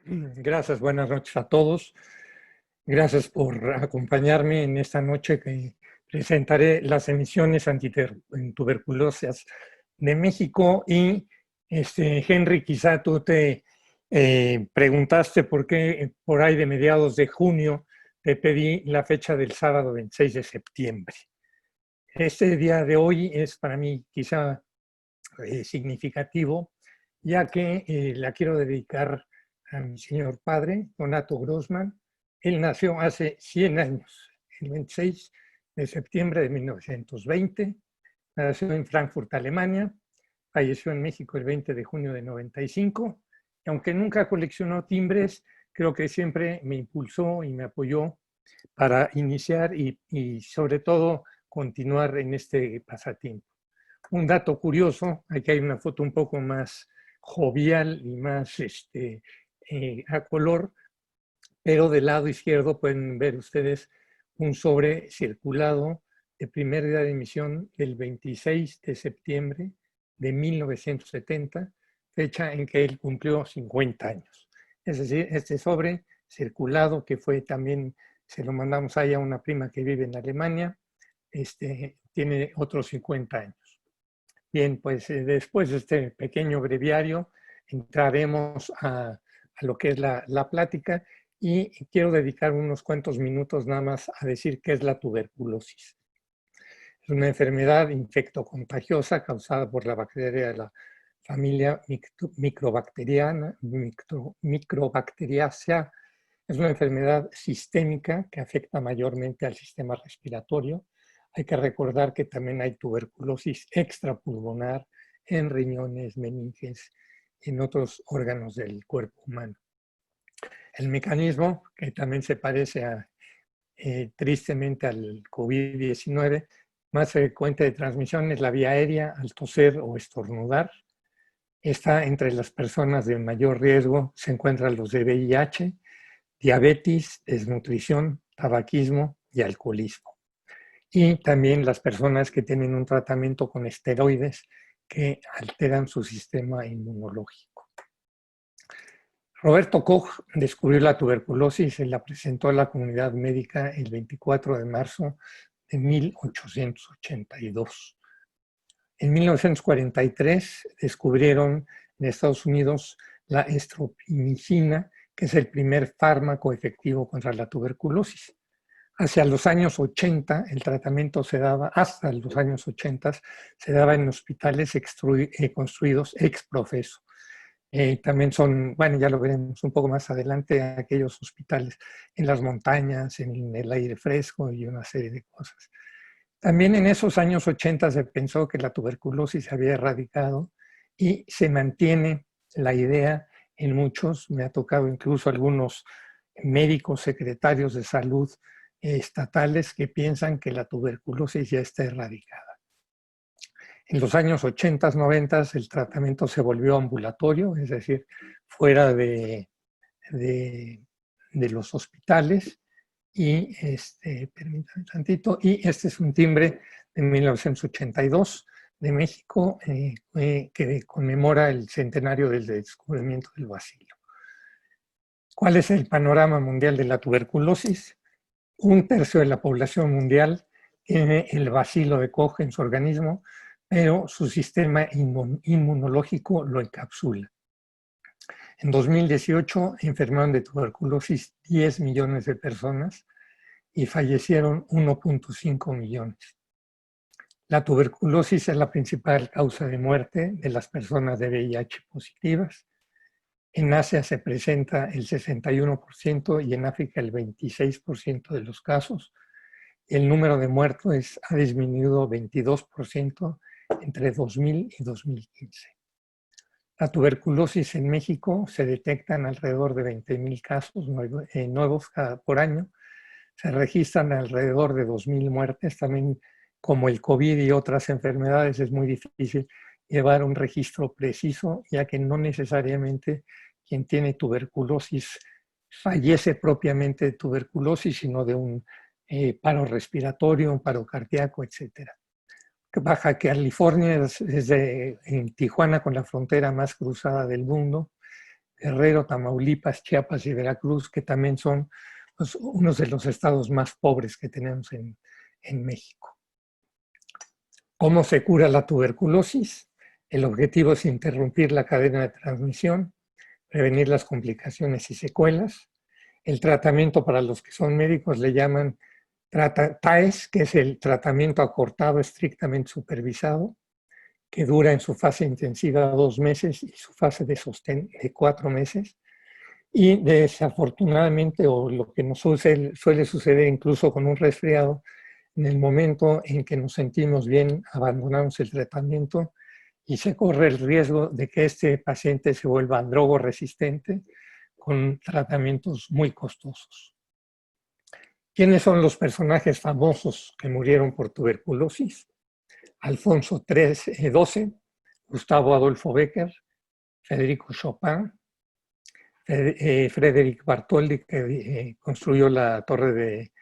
Gracias, buenas noches a todos. Gracias por acompañarme en esta noche que presentaré las emisiones antituberculosas de México. Y Henry, quizá tú te preguntaste por qué por ahí de mediados de junio te pedí la fecha del sábado 26 de septiembre. Este día de hoy es para mí quizá significativo, ya que la quiero dedicar a mi señor padre, Donato Grossman. Él nació hace 100 años, el 26 de septiembre de 1920. Nació en Frankfurt, Alemania. Falleció en México el 20 de junio de 95. Y aunque nunca coleccionó timbres, creo que siempre me impulsó y me apoyó para iniciar y sobre todo continuar en este pasatiempo. Un dato curioso, aquí hay una foto un poco más jovial y más a color, pero del lado izquierdo pueden ver ustedes un sobre circulado de primer día de emisión el 26 de septiembre de 1970, fecha en que él cumplió 50 años. Es decir, este sobre circulado que fue también, se lo mandamos ahí a una prima que vive en Alemania, tiene otros 50 años. Bien, pues después de este pequeño breviario entraremos a lo que es la plática y quiero dedicar unos cuantos minutos nada más a decir qué es la tuberculosis. Es una enfermedad infectocontagiosa causada por la bacteria de la familia Microbacteriaceae. Es una enfermedad sistémica que afecta mayormente al sistema respiratorio. Hay que recordar que también hay tuberculosis extrapulmonar en riñones, meninges, en otros órganos del cuerpo humano. El mecanismo, que también se parece tristemente al COVID-19, más frecuente de transmisión es la vía aérea, al toser o estornudar. Está entre las personas de mayor riesgo, se encuentran los de VIH, diabetes, desnutrición, tabaquismo y alcoholismo. Y también las personas que tienen un tratamiento con esteroides que alteran su sistema inmunológico. Roberto Koch descubrió la tuberculosis y la presentó a la comunidad médica el 24 de marzo de 1882. En 1943 descubrieron en Estados Unidos la estropimicina, que es el primer fármaco efectivo contra la tuberculosis. Hacia los años 80, el tratamiento se daba, hasta los años 80, se daba en hospitales construidos ex profeso. También son, bueno, ya lo veremos un poco más adelante, aquellos hospitales en las montañas, en el aire fresco y una serie de cosas. También en esos años 80 se pensó que la tuberculosis se había erradicado y se mantiene la idea en muchos, me ha tocado incluso algunos médicos, secretarios de salud estatales que piensan que la tuberculosis ya está erradicada. En los años 80, 90 el tratamiento se volvió ambulatorio, es decir, fuera de los hospitales. Y permítanme tantito, y este es un timbre de 1982 de México que conmemora el centenario del descubrimiento del bacilo. ¿Cuál es el panorama mundial de la tuberculosis? Un tercio de la población mundial tiene el bacilo de Koch en su organismo, pero su sistema inmunológico lo encapsula. En 2018 enfermaron de tuberculosis 10 millones de personas y fallecieron 1.5 millones. La tuberculosis es la principal causa de muerte de las personas de VIH positivas. En Asia se presenta el 61% y en África el 26% de los casos. El número de muertos ha disminuido 22% entre 2000 y 2015. La tuberculosis en México se detectan alrededor de 20,000 casos nuevos por año. Se registran alrededor de 2,000 muertes. También, como el COVID y otras enfermedades, es muy difícil llevar un registro preciso, ya que no necesariamente quien tiene tuberculosis fallece propiamente de tuberculosis, sino de un paro respiratorio, un paro cardíaco, etc. Baja California es en Tijuana con la frontera más cruzada del mundo. Guerrero, Tamaulipas, Chiapas y Veracruz, que también son pues, unos de los estados más pobres que tenemos en México. ¿Cómo se cura la tuberculosis? El objetivo es interrumpir la cadena de transmisión, prevenir las complicaciones y secuelas. El tratamiento para los que son médicos le llaman TAES, que es el tratamiento acortado estrictamente supervisado, que dura en su fase intensiva 2 meses y su fase de sostén de 4 meses. Y desafortunadamente, o lo que nos suele suceder incluso con un resfriado, en el momento en que nos sentimos bien, abandonamos el tratamiento y se corre el riesgo de que este paciente se vuelva drogoresistente con tratamientos muy costosos. ¿Quiénes son los personajes famosos que murieron por tuberculosis? Alfonso XII, Gustavo Adolfo Bécquer, Federico Chopin, Frédéric Bartholdi, que construyó la torre de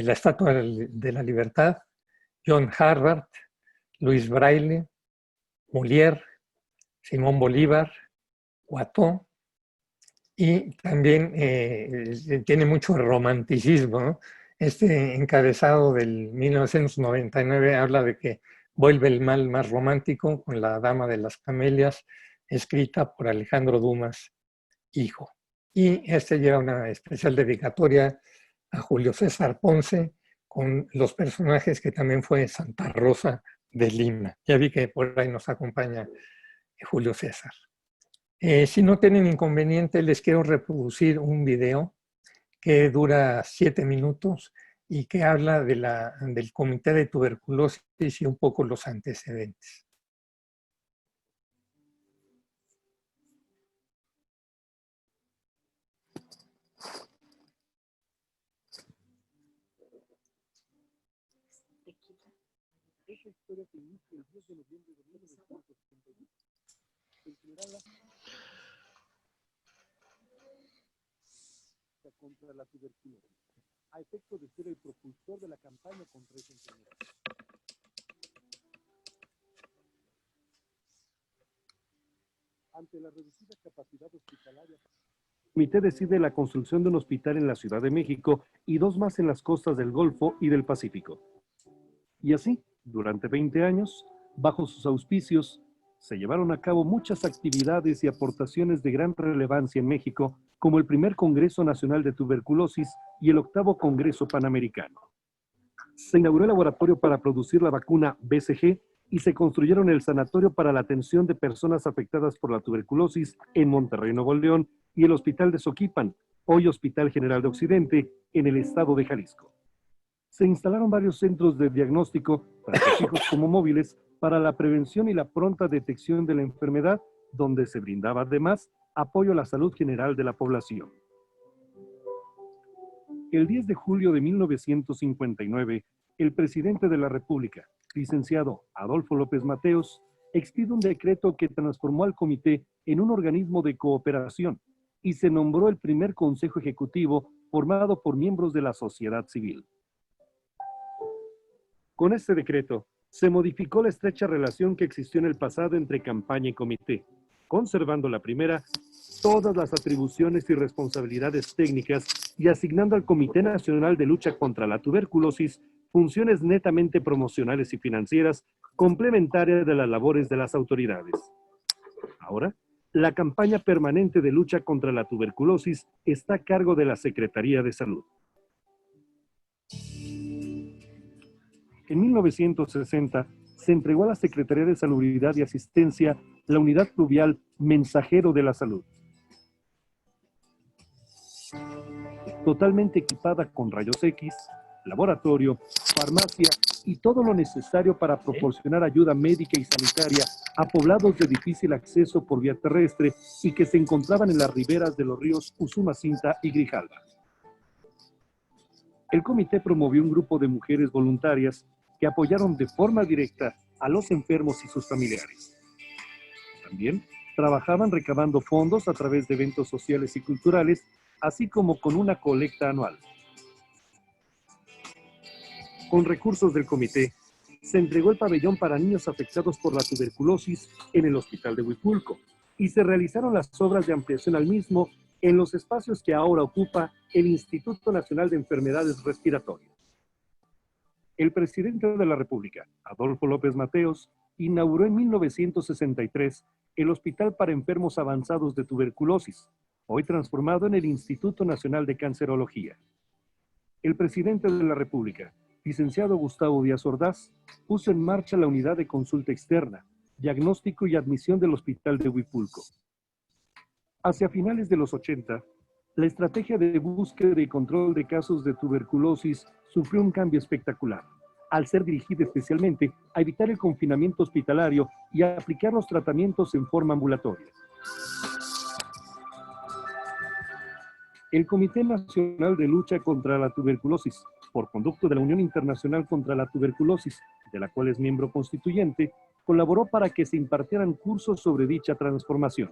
la Estatua de la Libertad, John Harvard, Luis Braille, Molière, Simón Bolívar, Watteau, y también tiene mucho romanticismo, ¿no? Este encabezado del 1999 habla de que vuelve el mal más romántico con La Dama de las Camelias, escrita por Alejandro Dumas, hijo. Y este lleva una especial dedicatoria a Julio César Ponce, con los personajes que también fue Santa Rosa de Lima. Ya vi que por ahí nos acompaña Julio César. Si no tienen inconveniente, les quiero reproducir un video que dura 7 minutos y que habla del Comité de Tuberculosis y un poco los antecedentes. Esa historia que inicia el 10 de noviembre de 1971. En general, contra la tuberculosis, a efecto de ser el propulsor de la campaña contra esa enfermedad. Ante la reducida capacidad hospitalaria, el comité decide la construcción de un hospital en la Ciudad de México y 2 más en las costas del Golfo y del Pacífico. Y así, durante 20 años, bajo sus auspicios, se llevaron a cabo muchas actividades y aportaciones de gran relevancia en México, como el primer Congreso Nacional de Tuberculosis y el 8º Congreso Panamericano. Se inauguró el laboratorio para producir la vacuna BCG y se construyeron el Sanatorio para la Atención de Personas Afectadas por la Tuberculosis en Monterrey, Nuevo León, y el Hospital de Soquipan, hoy Hospital General de Occidente, en el estado de Jalisco. Se instalaron varios centros de diagnóstico, tanto fijos como móviles, para la prevención y la pronta detección de la enfermedad, donde se brindaba además apoyo a la salud general de la población. El 10 de julio de 1959, el presidente de la República, licenciado Adolfo López Mateos, expide un decreto que transformó al comité en un organismo de cooperación y se nombró el primer consejo ejecutivo formado por miembros de la sociedad civil. Con este decreto, se modificó la estrecha relación que existió en el pasado entre campaña y comité, conservando la primera todas las atribuciones y responsabilidades técnicas y asignando al Comité Nacional de Lucha contra la Tuberculosis funciones netamente promocionales y financieras complementarias de las labores de las autoridades. Ahora, la campaña permanente de lucha contra la tuberculosis está a cargo de la Secretaría de Salud. En 1960 se entregó a la Secretaría de Salubridad y Asistencia la unidad pluvial Mensajero de la Salud, totalmente equipada con rayos X, laboratorio, farmacia y todo lo necesario para proporcionar ayuda médica y sanitaria a poblados de difícil acceso por vía terrestre y que se encontraban en las riberas de los ríos Usumacinta y Grijalva. El comité promovió un grupo de mujeres voluntarias que apoyaron de forma directa a los enfermos y sus familiares. También trabajaban recabando fondos a través de eventos sociales y culturales, así como con una colecta anual. Con recursos del comité, se entregó el pabellón para niños afectados por la tuberculosis en el Hospital de Huipulco, y se realizaron las obras de ampliación al mismo en los espacios que ahora ocupa el Instituto Nacional de Enfermedades Respiratorias. El presidente de la República, Adolfo López Mateos, inauguró en 1963 el Hospital para Enfermos Avanzados de Tuberculosis, hoy transformado en el Instituto Nacional de Cancerología. El presidente de la República, licenciado Gustavo Díaz Ordaz, puso en marcha la unidad de consulta externa, diagnóstico y admisión del Hospital de Huipulco. Hacia finales de los 80, la estrategia de búsqueda y control de casos de tuberculosis sufrió un cambio espectacular, al ser dirigida especialmente a evitar el confinamiento hospitalario y a aplicar los tratamientos en forma ambulatoria. El Comité Nacional de Lucha contra la Tuberculosis, por conducto de la Unión Internacional contra la Tuberculosis, de la cual es miembro constituyente, colaboró para que se impartieran cursos sobre dicha transformación.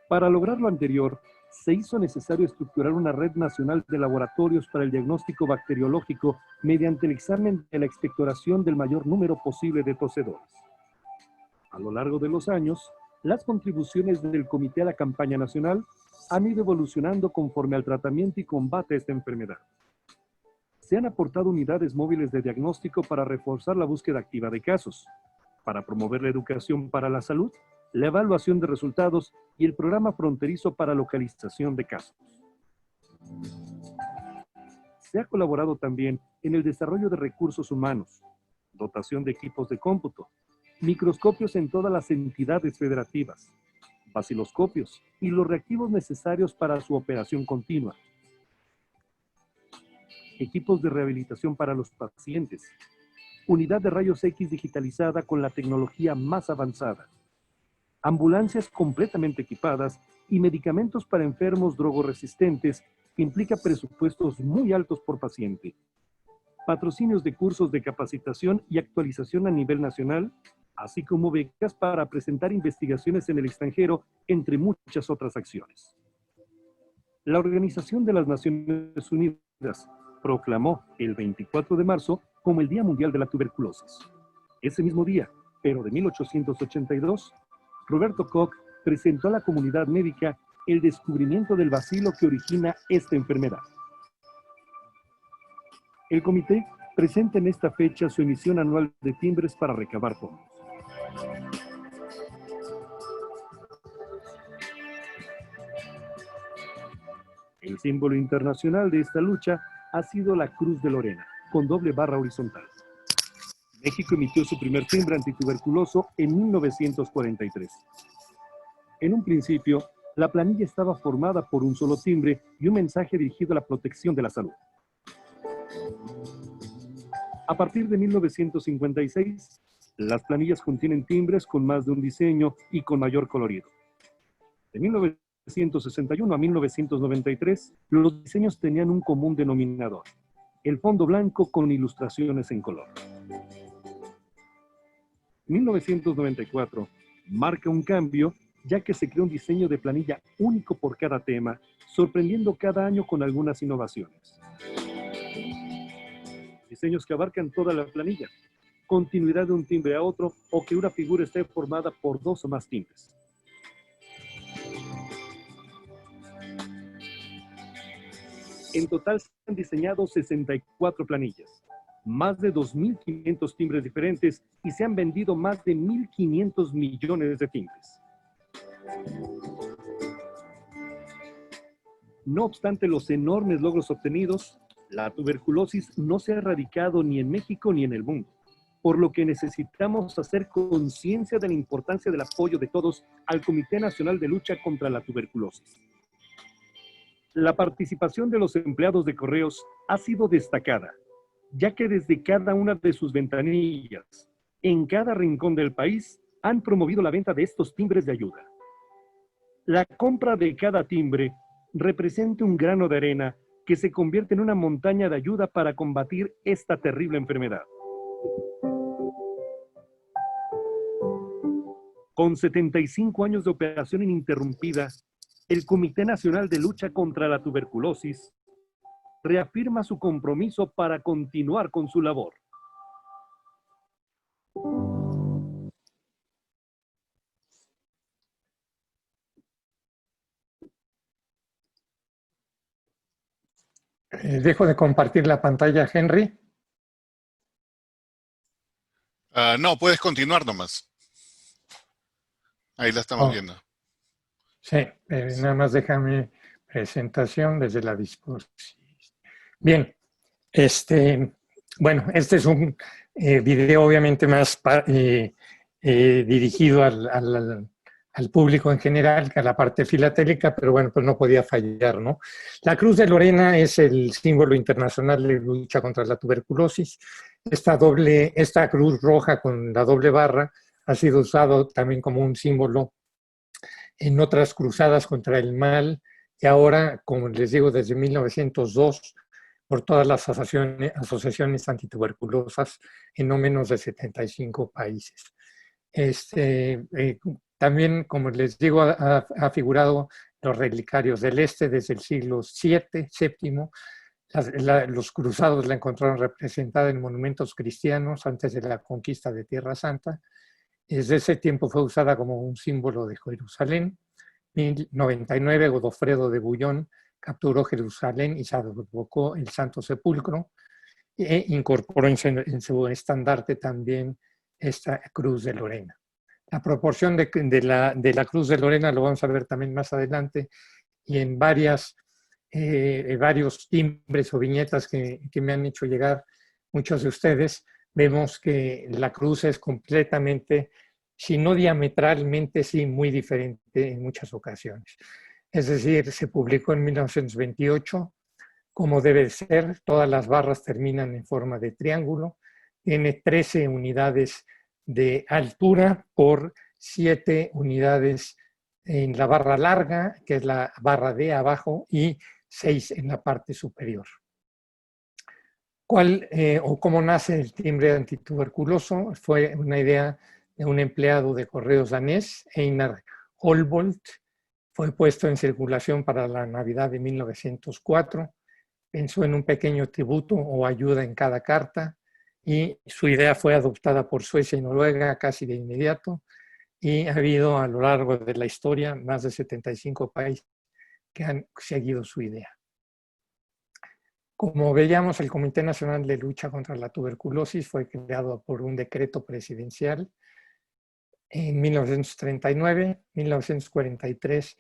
Para lograr lo anterior, se hizo necesario estructurar una red nacional de laboratorios para el diagnóstico bacteriológico mediante el examen de la expectoración del mayor número posible de tosedores. A lo largo de los años, las contribuciones del Comité a la campaña nacional han ido evolucionando conforme al tratamiento y combate a esta enfermedad. Se han aportado unidades móviles de diagnóstico para reforzar la búsqueda activa de casos, para promover la educación para la salud, la evaluación de resultados y el programa fronterizo para localización de casos. Se ha colaborado también en el desarrollo de recursos humanos, dotación de equipos de cómputo, microscopios en todas las entidades federativas, baciloscopios y los reactivos necesarios para su operación continua, equipos de rehabilitación para los pacientes, unidad de rayos X digitalizada con la tecnología más avanzada, ambulancias completamente equipadas y medicamentos para enfermos drogoresistentes que implica presupuestos muy altos por paciente, patrocinios de cursos de capacitación y actualización a nivel nacional, así como becas para presentar investigaciones en el extranjero, entre muchas otras acciones. La Organización de las Naciones Unidas proclamó el 24 de marzo como el Día Mundial de la Tuberculosis. Ese mismo día, pero de 1882, Roberto Koch presentó a la comunidad médica el descubrimiento del bacilo que origina esta enfermedad. El comité presenta en esta fecha su emisión anual de timbres para recabar fondos. El símbolo internacional de esta lucha ha sido la Cruz de Lorena, con doble barra horizontal. México emitió su primer timbre antituberculoso en 1943. En un principio, la planilla estaba formada por un solo timbre y un mensaje dirigido a la protección de la salud. A partir de 1956, las planillas contienen timbres con más de un diseño y con mayor colorido. De 1961 a 1993, los diseños tenían un común denominador: el fondo blanco con ilustraciones en color. 1994 marca un cambio, ya que se creó un diseño de planilla único por cada tema, sorprendiendo cada año con algunas innovaciones. Diseños que abarcan toda la planilla, continuidad de un timbre a otro o que una figura esté formada por dos o más timbres. En total se han diseñado 64 planillas, más de 2.500 timbres diferentes y se han vendido más de 1.500 millones de timbres. No obstante los enormes logros obtenidos, la tuberculosis no se ha erradicado ni en México ni en el mundo, por lo que necesitamos hacer conciencia de la importancia del apoyo de todos al Comité Nacional de Lucha contra la Tuberculosis. La participación de los empleados de correos ha sido destacada, ya que desde cada una de sus ventanillas, en cada rincón del país, han promovido la venta de estos timbres de ayuda. La compra de cada timbre representa un grano de arena que se convierte en una montaña de ayuda para combatir esta terrible enfermedad. Con 75 años de operación ininterrumpida, el Comité Nacional de Lucha contra la Tuberculosis reafirma su compromiso para continuar con su labor. Dejo de compartir la pantalla, Henry. No, puedes continuar nomás. Ahí la estamos viendo. Sí, nada más déjame presentación desde la disposición. Bien, bueno, este es un video obviamente más dirigido al público en general, que a la parte filatélica, pero bueno, pues no podía fallar, ¿no? La Cruz de Lorena es el símbolo internacional de lucha contra la tuberculosis. Esta cruz roja con la doble barra ha sido usado también como un símbolo en otras cruzadas contra el mal y ahora, como les digo, desde 1902, por todas las asociaciones antituberculosas en no menos de 75 países. También, como les digo, ha figurado los relicarios del Este desde el siglo VII. Los cruzados la encontraron representada en monumentos cristianos antes de la conquista de Tierra Santa. Desde ese tiempo fue usada como un símbolo de Jerusalén. En 1099, Godofredo de Bouillon capturó Jerusalén y se advocó el Santo Sepulcro e incorporó en su estandarte también esta Cruz de Lorena. La proporción de la Cruz de Lorena lo vamos a ver también más adelante y en varios timbres o viñetas que me han hecho llegar muchos de ustedes, vemos que la cruz es completamente, si no diametralmente, sí muy diferente en muchas ocasiones. Es decir, se publicó en 1928, como debe ser, todas las barras terminan en forma de triángulo, tiene 13 unidades de altura por 7 unidades en la barra larga, que es la barra de abajo, y 6 en la parte superior. ¿Cómo nace el timbre antituberculoso? Fue una idea de un empleado de correos danés, Einar Holbolt. Fue puesto en circulación para la Navidad de 1904. Pensó en un pequeño tributo o ayuda en cada carta y su idea fue adoptada por Suecia y Noruega casi de inmediato y ha habido a lo largo de la historia más de 75 países que han seguido su idea. Como veíamos, el Comité Nacional de Lucha contra la Tuberculosis fue creado por un decreto presidencial en 1939, 1943.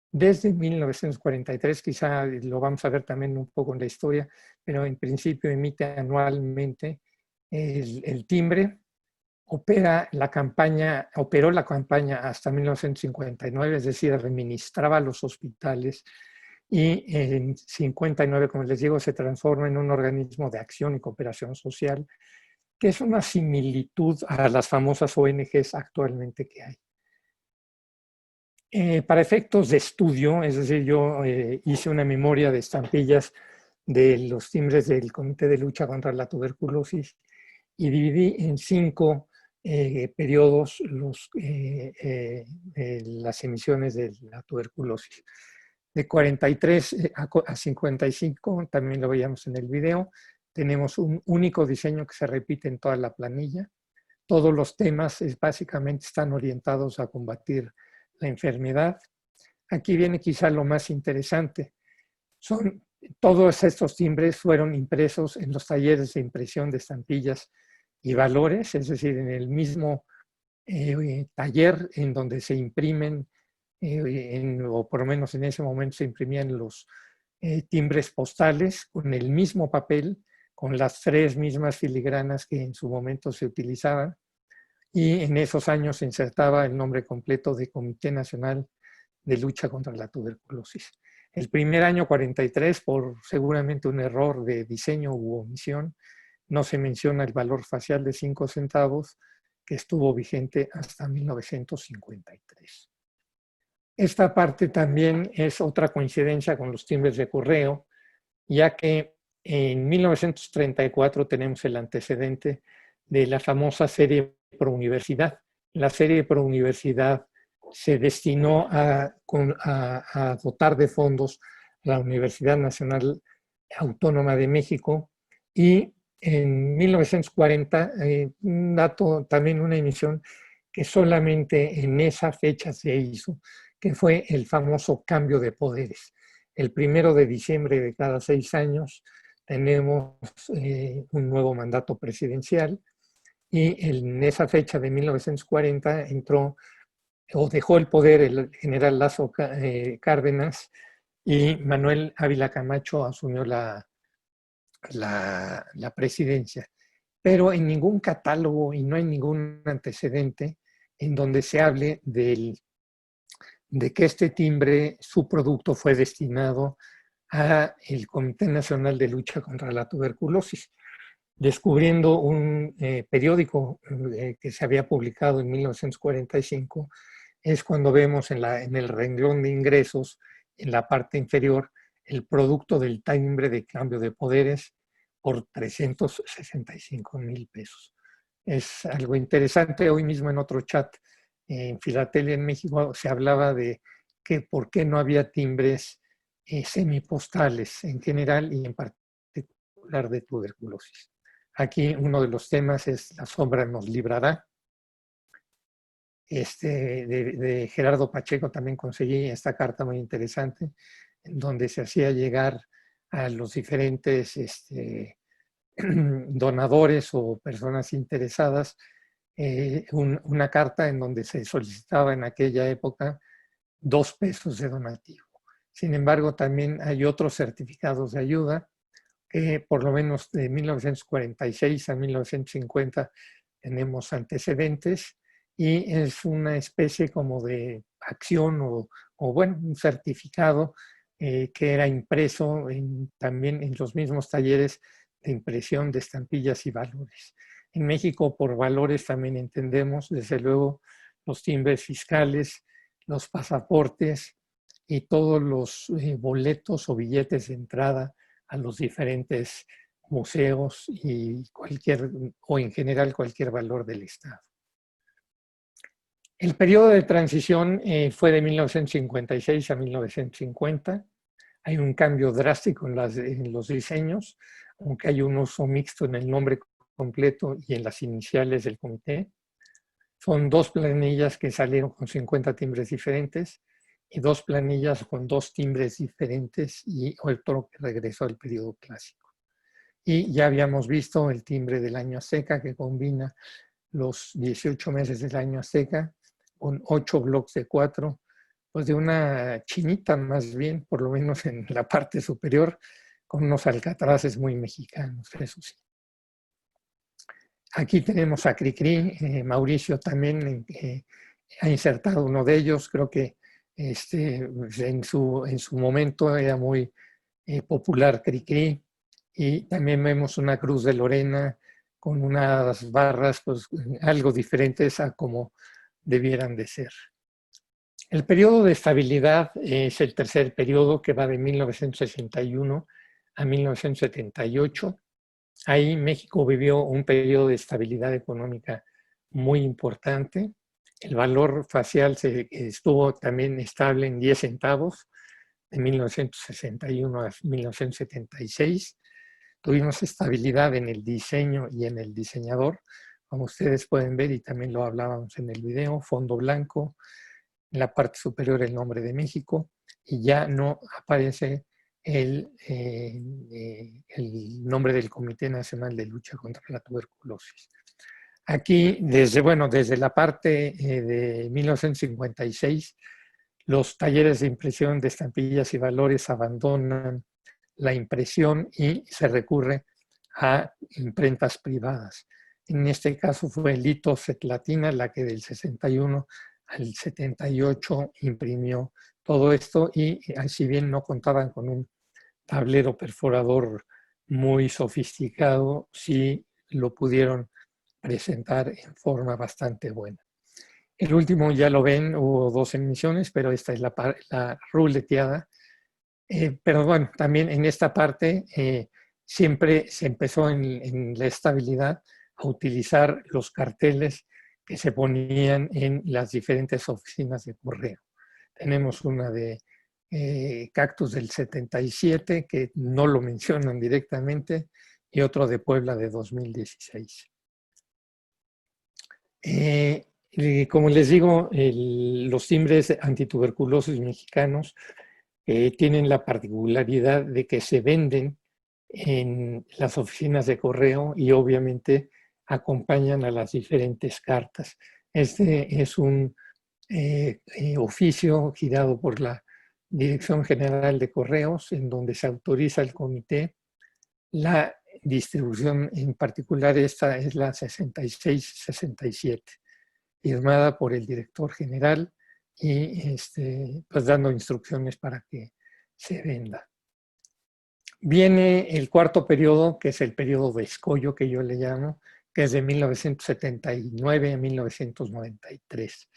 Desde 1943, quizá lo vamos a ver también un poco en la historia, pero en principio emite anualmente el timbre. Operó la campaña hasta 1959, es decir, administraba los hospitales y en 59, como les digo, se transforma en un organismo de acción y cooperación social, que es una similitud a las famosas ONGs actualmente que hay. Para efectos de estudio, es decir, yo hice una memoria de estampillas de los timbres del Comité de Lucha contra la Tuberculosis y dividí en 5 periodos las emisiones de la tuberculosis. De 43 a 55, también lo veíamos en el video, tenemos un único diseño que se repite en toda la planilla. Todos los temas básicamente están orientados a combatir la enfermedad. Aquí viene quizá lo más interesante. Todos estos timbres fueron impresos en los talleres de impresión de estampillas y valores, es decir, en el mismo taller en donde se imprimen, o por lo menos en ese momento se imprimían los timbres postales con el mismo papel, con las 3 mismas filigranas que en su momento se utilizaban. Y en esos años se insertaba el nombre completo de Comité Nacional de Lucha contra la Tuberculosis. El primer año, 43, por seguramente un error de diseño u omisión, no se menciona el valor facial de 5 centavos que estuvo vigente hasta 1953. Esta parte también es otra coincidencia con los timbres de correo, ya que en 1934 tenemos el antecedente de la famosa serie Pro Universidad. La serie Pro Universidad se destinó a dotar de fondos a la Universidad Nacional Autónoma de México y en 1940, un dato, también una emisión que solamente en esa fecha se hizo, que fue el famoso cambio de poderes. el 1 de diciembre de cada 6 años tenemos un nuevo mandato presidencial, y en esa fecha de 1940 entró o dejó el poder el general Lazo Cárdenas, y Manuel Ávila Camacho asumió la presidencia. Pero en ningún catálogo y no hay ningún antecedente en donde se hable de que este timbre, su producto, fue destinado a el Comité Nacional de Lucha contra la Tuberculosis. Descubriendo un periódico que se había publicado en 1945, es cuando vemos en el renglón de ingresos, en la parte inferior, el producto del timbre de cambio de poderes por 365,000 pesos. Es algo interesante. Hoy mismo en otro chat en Filatelia, en México, se hablaba de que por qué no había timbres semipostales en general y en particular de tuberculosis. Aquí uno de los temas es La sombra nos librará. De Gerardo Pacheco también conseguí esta carta muy interesante, en donde se hacía llegar a los diferentes donadores o personas interesadas una carta en donde se solicitaba en aquella época 2 pesos de donativo. Sin embargo, también hay otros certificados de ayuda que por lo menos de 1946 a 1950 tenemos antecedentes, y es una especie como de acción o bueno, un certificado que era impreso también en los mismos talleres de impresión de estampillas y valores. En México, por valores también entendemos, desde luego, los timbres fiscales, los pasaportes y todos los boletos o billetes de entrada a los diferentes museos y o en general cualquier valor del Estado. El periodo de transición fue de 1956 a 1950. Hay un cambio drástico en los diseños, aunque hay un uso mixto en el nombre completo y en las iniciales del comité. Son 2 planillas que salieron con 50 timbres diferentes y 2 planillas con 2 timbres diferentes y otro que regresó al periodo clásico. Y ya habíamos visto el timbre del año azteca, que combina los 18 meses del año azteca con 8 bloques de 4, pues de una chinita más bien, por lo menos en la parte superior, con unos alcatraces muy mexicanos, eso sí. Aquí tenemos a Cricri. Mauricio también ha insertado uno de ellos. Creo que en su momento era muy popular Cricri. Y también vemos una cruz de Lorena con unas barras pues algo diferentes a como debieran de ser. El periodo de estabilidad es el tercer periodo, que va de 1961 a 1978. Ahí México vivió un periodo de estabilidad económica muy importante. El valor facial estuvo también estable en 10 centavos de 1961 a 1976. Tuvimos estabilidad en el diseño y en el diseñador, como ustedes pueden ver, y también lo hablábamos en el video: fondo blanco, en la parte superior el nombre de México, y ya no aparece el nombre del Comité Nacional de Lucha contra la Tuberculosis. Aquí, desde la parte de 1956, los talleres de impresión de estampillas y valores abandonan la impresión y se recurre a imprentas privadas. En este caso fue Litos Latina la que del 61 al 78 imprimió todo esto, y si bien no contaban con un tablero perforador muy sofisticado, sí lo pudieron presentar en forma bastante buena. El último ya lo ven, hubo 2 emisiones, pero esta es la ruleteada. Pero bueno, también en esta parte siempre se empezó en la estabilidad a utilizar los carteles que se ponían en las diferentes oficinas de correo. Tenemos una de Cactus del 77, que no lo mencionan directamente, y otro de Puebla de 2016. Como les digo, los timbres antituberculosis mexicanos tienen la particularidad de que se venden en las oficinas de correo y obviamente acompañan a las diferentes cartas. Este es un oficio girado por la Dirección General de Correos, en donde se autoriza al comité la distribución. En particular, esta es la 6667, firmada por el director general y pues dando instrucciones para que se venda. Viene el cuarto periodo, que es el periodo de escollo, que yo le llamo, que es de 1979 a 1993.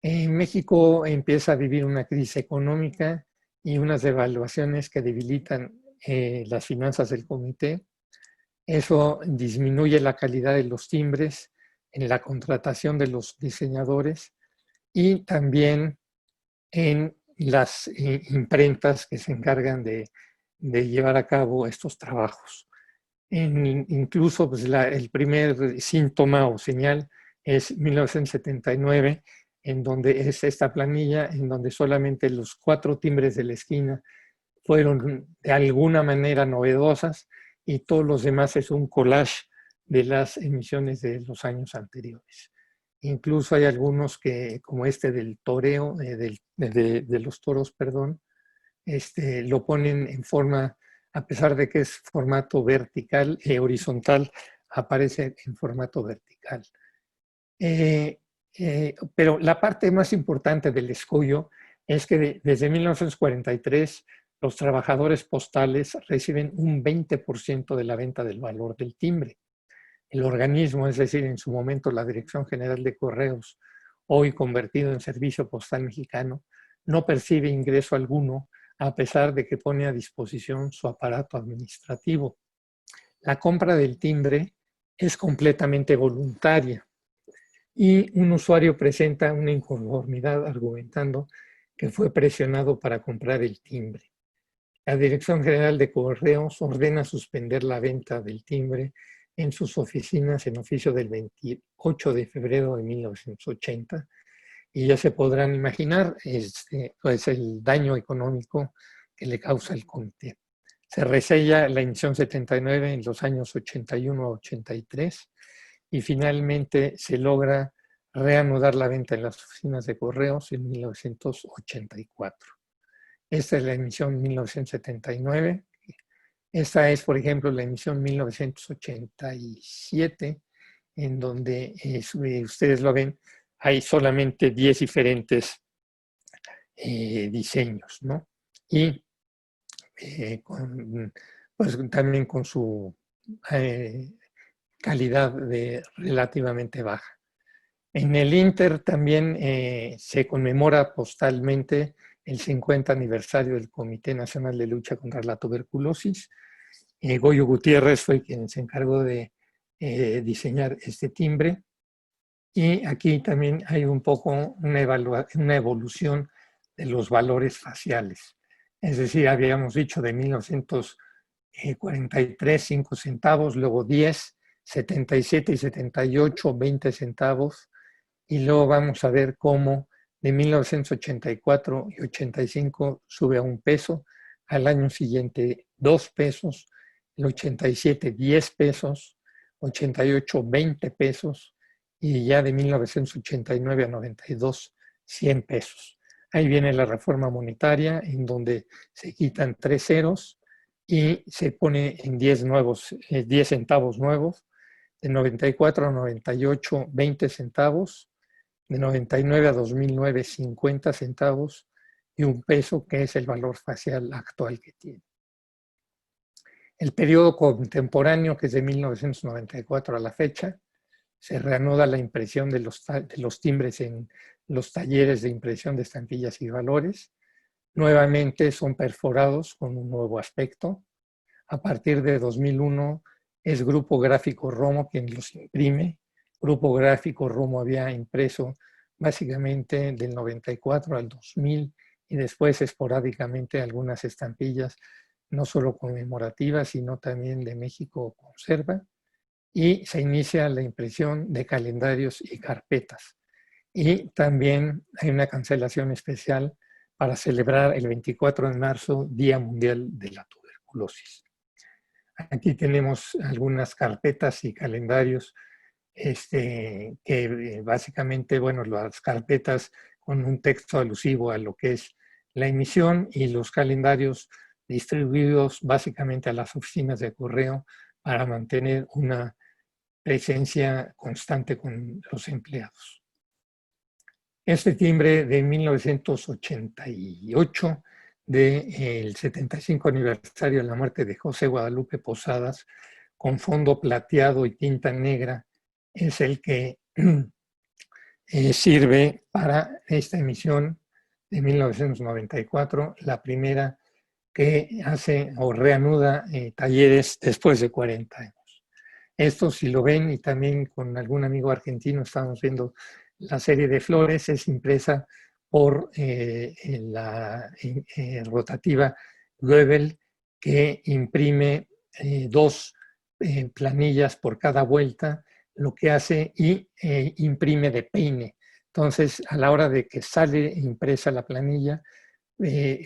En México empieza a vivir una crisis económica y unas devaluaciones que debilitan las finanzas del comité. Eso disminuye la calidad de los timbres en la contratación de los diseñadores y también en las imprentas que se encargan de llevar a cabo estos trabajos. Incluso pues, el primer síntoma o señal es 1979, en donde es esta planilla, en donde solamente los 4 timbres de la esquina fueron de alguna manera novedosas y todos los demás es un collage de las emisiones de los años anteriores. Incluso hay algunos que, como este del toreo, de los toros, perdón, lo ponen en forma, a pesar de que es formato vertical y horizontal, aparece en formato vertical. Pero la parte más importante del escollo es que desde 1943 los trabajadores postales reciben un 20% de la venta del valor del timbre. El organismo, es decir, en su momento la Dirección General de Correos, hoy convertido en Servicio Postal Mexicano, no percibe ingreso alguno a pesar de que pone a disposición su aparato administrativo. La compra del timbre es completamente voluntaria y un usuario presenta una inconformidad argumentando que fue presionado para comprar el timbre. La Dirección General de Correos ordena suspender la venta del timbre en sus oficinas en oficio del 28 de febrero de 1980 y ya se podrán imaginar pues el daño económico que le causa el comité. Se resella la emisión 79 en los años 81 a 83 y finalmente se logra reanudar la venta en las oficinas de correos en 1984. Esta es la emisión 1979. Esta es, por ejemplo, la emisión 1987, en donde ustedes lo ven, hay solamente 10 diferentes diseños, ¿no? Y pues también con su calidad relativamente baja. En el Inter también se conmemora postalmente el 50 aniversario del Comité Nacional de Lucha contra la Tuberculosis. Goyo Gutiérrez fue quien se encargó de diseñar este timbre. Y aquí también hay un poco una evolución de los valores faciales. Es decir, habíamos dicho de 1943, 5 centavos, luego 10, 77 y 78, 20 centavos. Y luego vamos a ver cómo de 1984 y 85 sube a 1 peso, al año siguiente 2 pesos, el 87 10 pesos, 88 20 pesos y ya de 1989 a 92 100 pesos. Ahí viene la reforma monetaria en donde se quitan 3 ceros y se pone en 10 centavos nuevos, de 94 a 98 20 centavos, de 99 a 2009 50 centavos y 1 peso, que es el valor facial actual que tiene. El periodo contemporáneo, que es de 1994 a la fecha, se reanuda la impresión de los timbres en los talleres de impresión de estampillas y valores. Nuevamente son perforados con un nuevo aspecto. A partir de 2001 es Grupo Gráfico Romo quien los imprime. Grupo Gráfico Romo había impreso básicamente del 94 al 2000 y después esporádicamente algunas estampillas, no solo conmemorativas, sino también de México Conserva. Y se inicia la impresión de calendarios y carpetas. Y también hay una cancelación especial para celebrar el 24 de marzo, Día Mundial de la Tuberculosis. Aquí tenemos algunas carpetas y calendarios que básicamente, bueno, las carpetas con un texto alusivo a lo que es la emisión y los calendarios distribuidos básicamente a las oficinas de correo para mantener una presencia constante con los empleados. Este timbre de 1988, del 75 aniversario de la muerte de José Guadalupe Posadas, con fondo plateado y tinta negra, es el que sirve para esta emisión de 1994, la primera que hace o reanuda talleres después de 40 años. Esto, si lo ven, y también con algún amigo argentino estamos viendo la serie de flores, es impresa por la rotativa Goebel, que imprime 2 planillas por cada vuelta, lo que hace, y imprime de peine. Entonces, a la hora de que sale impresa la planilla,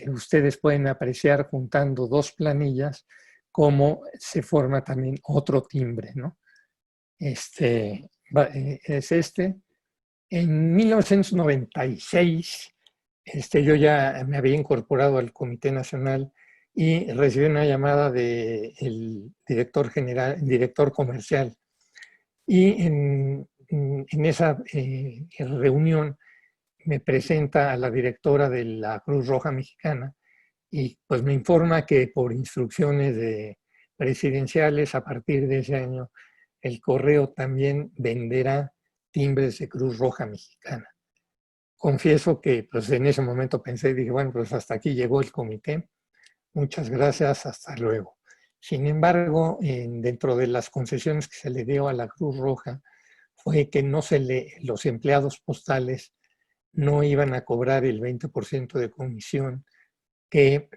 ustedes pueden apreciar, juntando 2 planillas, cómo se forma también otro timbre, ¿no? Es este. En 1996, yo ya me había incorporado al Comité Nacional y recibí una llamada del director general, director comercial. Y en esa reunión me presenta a la directora de la Cruz Roja Mexicana y pues me informa que por instrucciones presidenciales, a partir de ese año, el correo también venderá timbres de Cruz Roja Mexicana. Confieso que pues en ese momento pensé, dije, bueno, pues hasta aquí llegó el comité, muchas gracias, hasta luego. Sin embargo, dentro de las concesiones que se le dio a la Cruz Roja, fue que los empleados postales no iban a cobrar el 20% de comisión que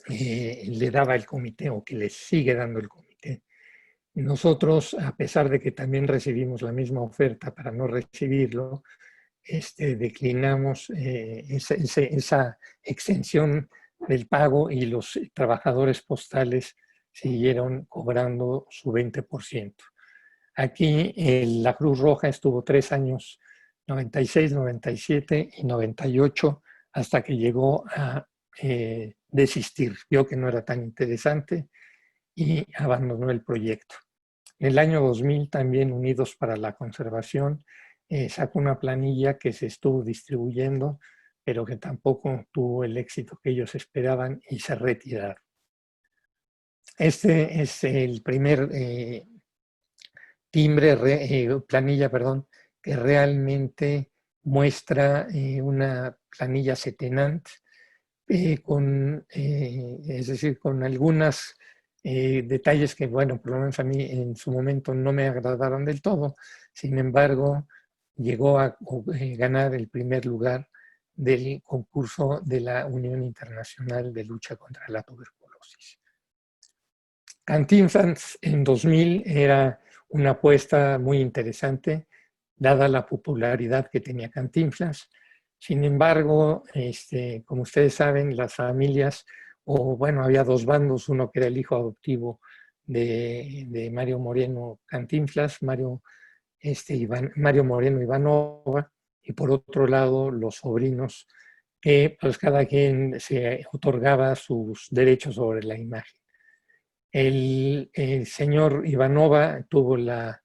le daba el comité, o que les sigue dando el comité. Nosotros, a pesar de que también recibimos la misma oferta para no recibirlo, declinamos esa exención del pago, y los trabajadores postales siguieron cobrando su 20%. Aquí la Cruz Roja estuvo 3 años, 96, 97 y 98, hasta que llegó a desistir. Vio que no era tan interesante y abandonó el proyecto. En el año 2000 también Unidos para la Conservación sacó una planilla que se estuvo distribuyendo, pero que tampoco tuvo el éxito que ellos esperaban y se retiraron. Este es el primer planilla, que realmente muestra una planilla setenant, es decir, con algunos detalles que, bueno, por lo menos a mí en su momento no me agradaron del todo. Sin embargo, llegó a ganar el primer lugar del concurso de la Unión Internacional de Lucha contra la Tuberculosis. Cantinflas en 2000 era una apuesta muy interesante, dada la popularidad que tenía Cantinflas. Sin embargo, como ustedes saben, las familias, había 2 bandos, uno que era el hijo adoptivo de Mario Moreno Cantinflas, Mario Moreno Ivanova, y por otro lado los sobrinos, que pues cada quien se otorgaba sus derechos sobre la imagen. El señor Ivanova tuvo la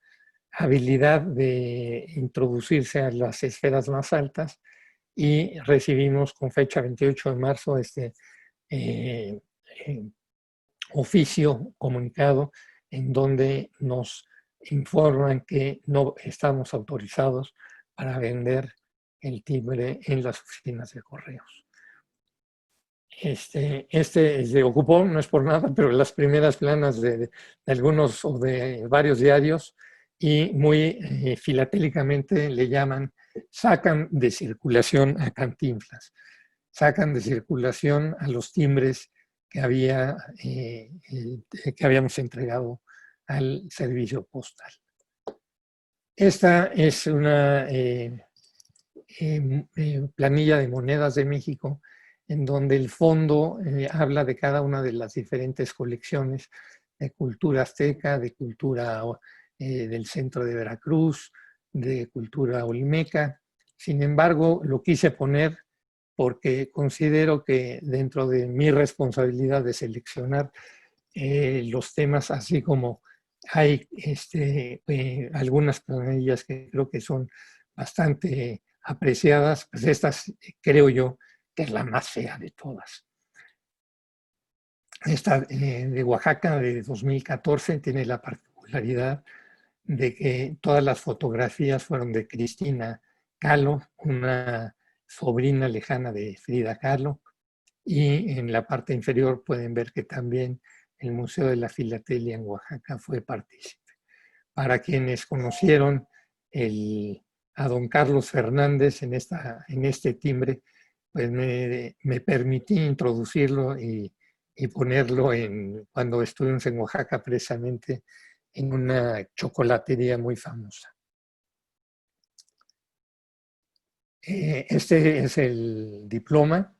habilidad de introducirse a las esferas más altas, y recibimos con fecha 28 de marzo oficio comunicado en donde nos informan que no estamos autorizados para vender el timbre en las oficinas de correos. Se ocupó, no es por nada, pero las primeras planas de algunos o de varios diarios, y muy filatélicamente le llaman: sacan de circulación a Cantinflas, sacan de circulación a los timbres que habíamos entregado al servicio postal. Esta es una planilla de monedas de México en donde el fondo habla de cada una de las diferentes colecciones de cultura azteca, de cultura del centro de Veracruz, de cultura olmeca. Sin embargo, lo quise poner porque considero que dentro de mi responsabilidad de seleccionar los temas, así como hay algunas planillas que creo que son bastante apreciadas, pues estas creo yo que es la más fea de todas. Esta de Oaxaca de 2014 tiene la particularidad de que todas las fotografías fueron de Cristina Kahlo, una sobrina lejana de Frida Kahlo, y en la parte inferior pueden ver que también el Museo de la Filatelia en Oaxaca fue partícipe. Para quienes conocieron a don Carlos Fernández en este timbre, pues me permití introducirlo y ponerlo cuando estuvimos en Oaxaca precisamente en una chocolatería muy famosa. Este es el diploma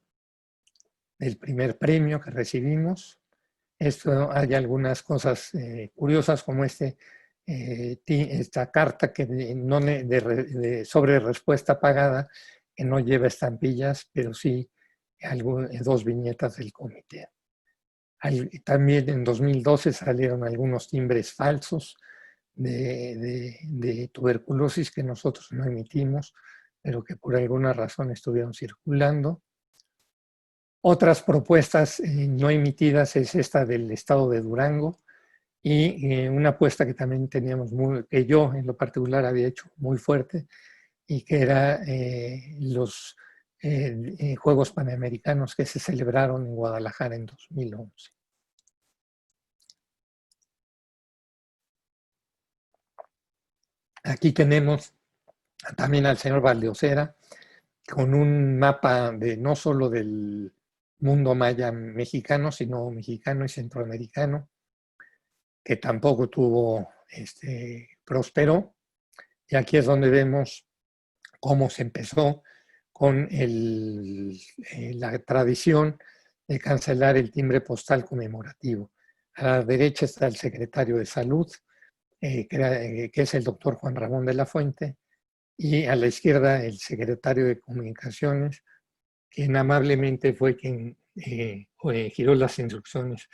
del primer premio que recibimos. Hay algunas cosas curiosas como esta carta que sobre respuesta pagada, que no lleva estampillas, pero sí dos viñetas del comité. También en 2012 salieron algunos timbres falsos de tuberculosis que nosotros no emitimos, pero que por alguna razón estuvieron circulando. Otras propuestas no emitidas es esta del estado de Durango y una apuesta que también teníamos, que yo en lo particular había hecho muy fuerte, y que era los Juegos Panamericanos que se celebraron en Guadalajara en 2011. Aquí tenemos también al señor Valdeosera con un mapa no solo del mundo maya mexicano, sino mexicano y centroamericano, que tampoco prosperó. Y aquí es donde vemos cómo se empezó con la tradición de cancelar el timbre postal conmemorativo. A la derecha está el secretario de Salud, que es el doctor Juan Ramón de la Fuente, y a la izquierda el secretario de Comunicaciones, quien amablemente fue quien giró las instrucciones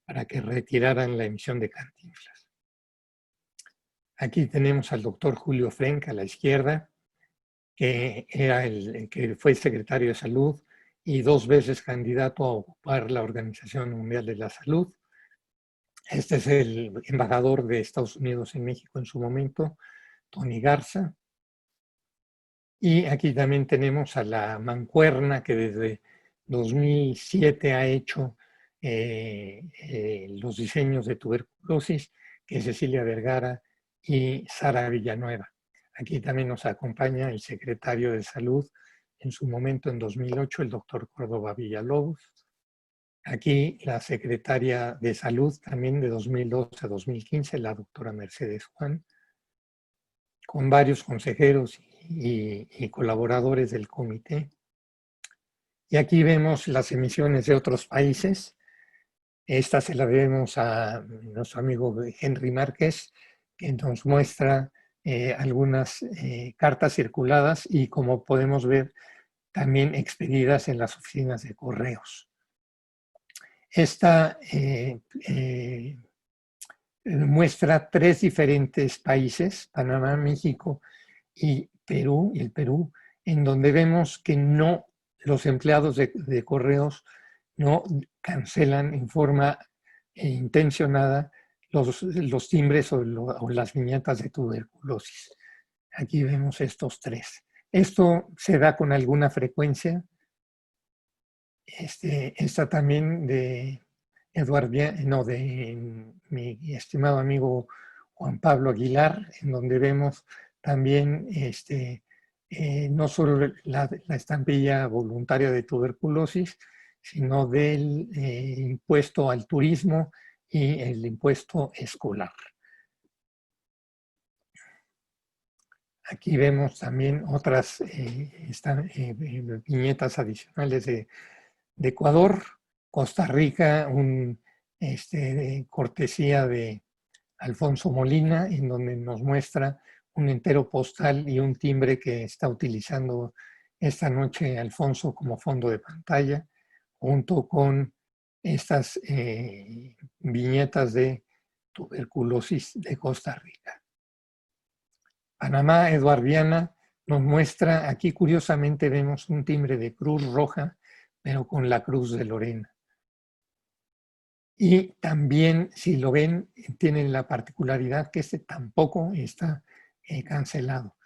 para que retiraran la emisión de Cantinflas. Aquí tenemos al doctor Julio Frenk a la izquierda, que fue secretario de Salud y 2 veces candidato a ocupar la Organización Mundial de la Salud. Este es el embajador de Estados Unidos en México en su momento, Tony Garza. Y aquí también tenemos a la mancuerna que desde 2007 ha hecho los diseños de tuberculosis, que es Cecilia Vergara y Sara Villanueva. Aquí también nos acompaña el secretario de Salud en su momento en 2008, el doctor Córdoba Villalobos. Aquí la secretaria de Salud también de 2012 a 2015, la doctora Mercedes Juan, con varios consejeros y colaboradores del comité. Y aquí vemos las emisiones de otros países. Esta se la vemos a nuestro amigo Henry Márquez, que nos muestra algunas cartas circuladas y, como podemos ver, también expedidas en las oficinas de correos. Esta muestra 3 diferentes países, Panamá, México y el Perú, en donde vemos que los empleados de correos no cancelan en forma intencionada los timbres o las viñetas de tuberculosis. Aquí vemos estos 3. Esto se da con alguna frecuencia. Esta también de de mi estimado amigo Juan Pablo Aguilar, en donde vemos también no solo la estampilla voluntaria de tuberculosis, sino del impuesto al turismo y el impuesto escolar. Aquí vemos también otras viñetas adicionales de de Ecuador, Costa Rica, de cortesía de Alfonso Molina, en donde nos muestra un entero postal y un timbre que está utilizando esta noche Alfonso como fondo de pantalla, junto con estas viñetas de tuberculosis de Costa Rica. Panamá, Eduard Viana, nos muestra, aquí curiosamente vemos un timbre de Cruz Roja, pero con la Cruz de Lorena. Y también, si lo ven, tienen la particularidad que este tampoco está cancelado.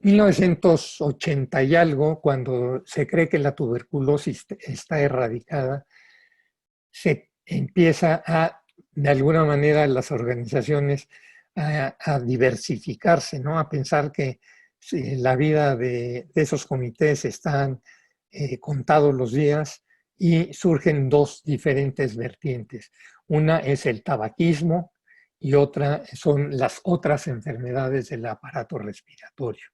1980 y algo, cuando se cree que la tuberculosis está erradicada, se empieza de alguna manera, las organizaciones a diversificarse, ¿no? A pensar que la vida de esos comités están contados los días y surgen dos diferentes vertientes. Una es el tabaquismo y otra son las otras enfermedades del aparato respiratorio.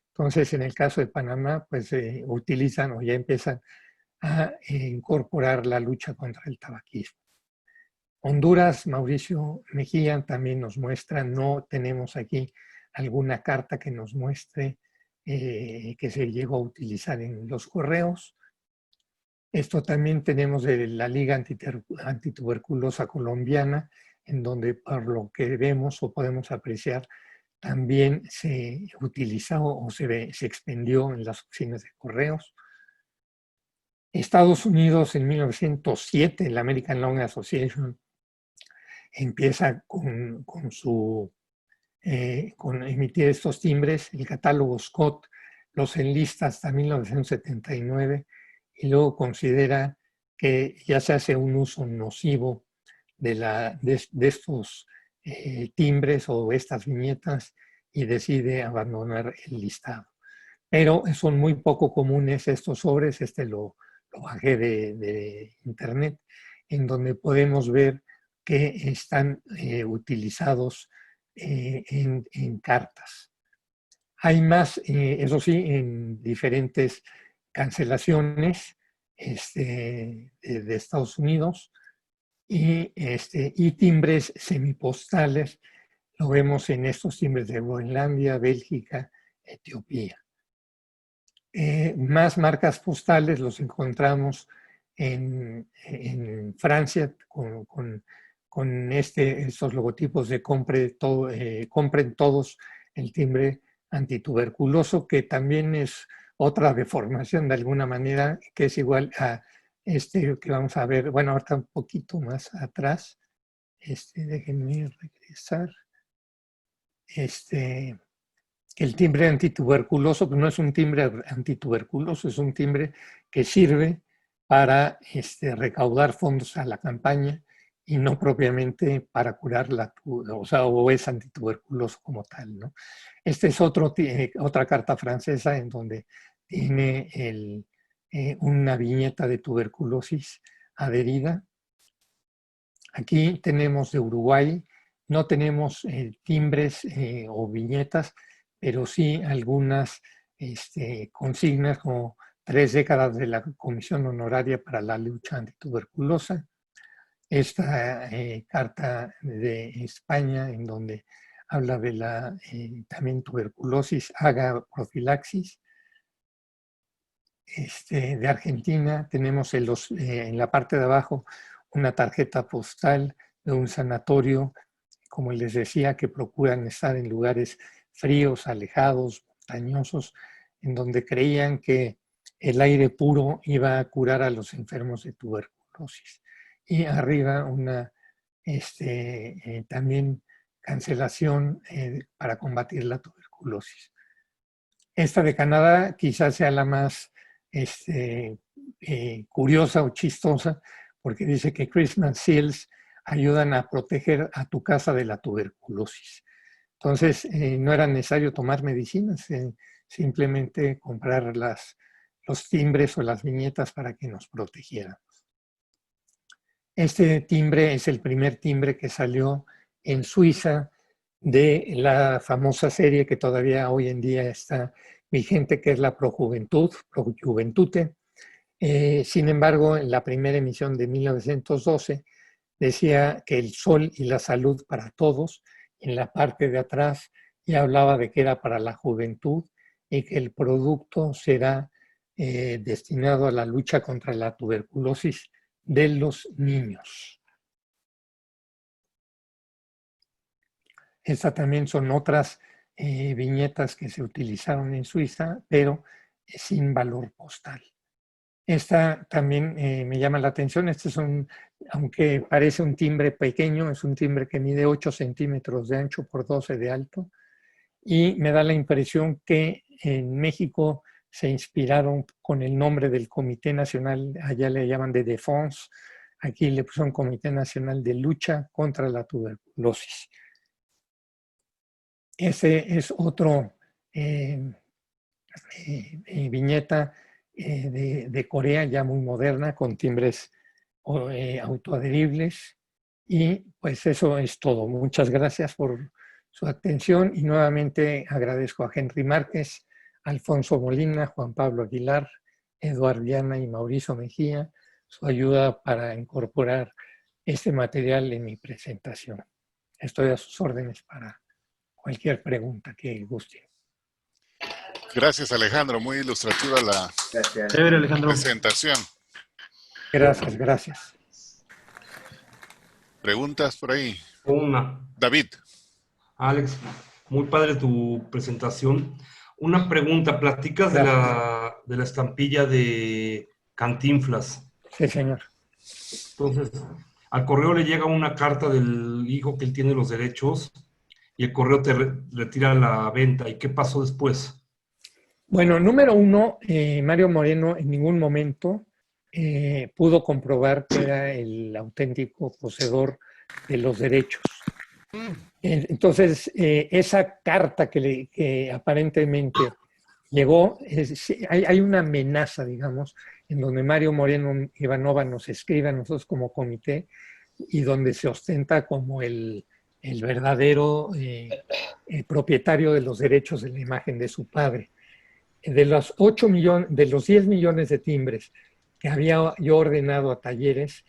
Entonces, en el caso de Panamá, pues utilizan o ya empiezan a incorporar la lucha contra el tabaquismo. Honduras, Mauricio Mejía también nos muestra, no tenemos aquí alguna carta que nos muestre que se llegó a utilizar en los correos. Esto también tenemos de la Liga Antituberculosa Colombiana, en donde por lo que vemos o podemos apreciar, también se utilizó o se expendió en las oficinas de correos. Estados Unidos en 1907, la American Lung Association, empieza con emitir estos timbres, el catálogo Scott los enlista hasta 1979 y luego considera que ya se hace un uso nocivo de estos timbres o estas viñetas y decide abandonar el listado. Pero son muy poco comunes estos sobres, lo bajé de internet, en donde podemos ver que están utilizados en cartas. Hay más, eso sí, en diferentes cancelaciones de Estados Unidos y timbres semipostales. Lo vemos en estos timbres de Groenlandia, Bélgica, Etiopía. Más marcas postales los encontramos en Francia con estos logotipos de compren todos el timbre antituberculoso, que también es otra deformación de alguna manera, que es igual a que vamos a ver, bueno, ahorita un poquito más atrás, déjenme regresar, el timbre antituberculoso, pues no es un timbre antituberculoso, es un timbre que sirve para recaudar fondos a la campaña y no propiamente para curar o es antituberculoso como tal, ¿no? Este es otra carta francesa en donde tiene una viñeta de tuberculosis adherida. Aquí tenemos de Uruguay, no tenemos timbres o viñetas, pero sí algunas consignas como 3 décadas de la Comisión Honoraria para la Lucha Antituberculosa. Esta carta de España en donde habla de la también tuberculosis, haga profilaxis. De Argentina tenemos en la parte de abajo una tarjeta postal de un sanatorio, como les decía, que procuran estar en lugares fríos, alejados, montañosos, en donde creían que el aire puro iba a curar a los enfermos de tuberculosis. Y arriba una también cancelación para combatir la tuberculosis. Esta de Canadá quizás sea la más curiosa o chistosa, porque dice que Christmas Seals ayudan a proteger a tu casa de la tuberculosis. Entonces, no era necesario tomar medicinas, simplemente comprar los timbres o las viñetas para que nos protegieran. Este timbre es el primer timbre que salió en Suiza de la famosa serie que todavía hoy en día está vigente, que es la Pro Juventute, Sin embargo, en la primera emisión de 1912 decía que el sol y la salud para todos, en la parte de atrás ya hablaba de que era para la juventud y que el producto será destinado a la lucha contra la tuberculosis de los niños. Estas también son otras viñetas que se utilizaron en Suiza, pero sin valor postal. Esta también me llama la atención. Este es aunque parece un timbre pequeño, es un timbre que mide 8 centímetros de ancho por 12 de alto. Y me da la impresión que en México se inspiraron con el nombre del Comité Nacional, allá le llaman de Défense, aquí le pusieron Comité Nacional de Lucha contra la Tuberculosis. Ese es otro viñeta de Corea, ya muy moderna, con timbres autoadheribles. Y pues eso es todo. Muchas gracias por su atención y nuevamente agradezco a Henry Márquez, Alfonso Molina, Juan Pablo Aguilar, Eduardo Viana y Mauricio Mejía su ayuda para incorporar este material en mi presentación. Estoy a sus órdenes para cualquier pregunta que guste. Gracias, Alejandro. Muy ilustrativa la Chévere, Alejandro. presentación. Gracias, gracias. ¿Preguntas por ahí? Una. David. Alex, muy padre tu presentación. Una pregunta, platicas de la estampilla de Cantinflas. Sí, señor. Entonces, al correo le llega una carta del hijo que él tiene los derechos y el correo te retira la venta. ¿Y qué pasó después? Bueno, número uno, Mario Moreno en ningún momento pudo comprobar que era el auténtico poseedor de los derechos. Entonces, esa carta que aparentemente llegó, hay una amenaza, digamos, en donde Mario Moreno Ivanova nos escribe a nosotros como comité y donde se ostenta como el verdadero propietario de los derechos de la imagen de su padre. De los 8 millones, de los 10 millones de timbres que había yo ordenado a talleres,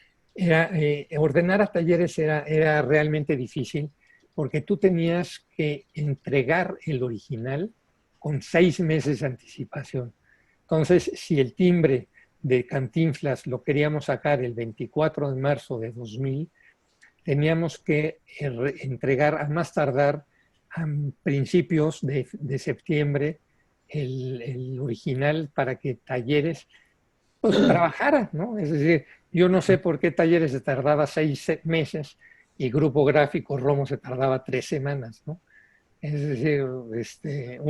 ordenar a talleres era realmente difícil porque tú tenías que entregar el original con 6 meses de anticipación. Entonces, si el timbre de Cantinflas lo queríamos sacar el 24 de marzo de 2000, teníamos que entregar a más tardar a principios de septiembre el original para que Talleres pues trabajara, ¿no? Es decir, yo no sé por qué Talleres se tardaba 6 meses y Grupo Gráfico Romo se tardaba 3 semanas, ¿no? Es decir,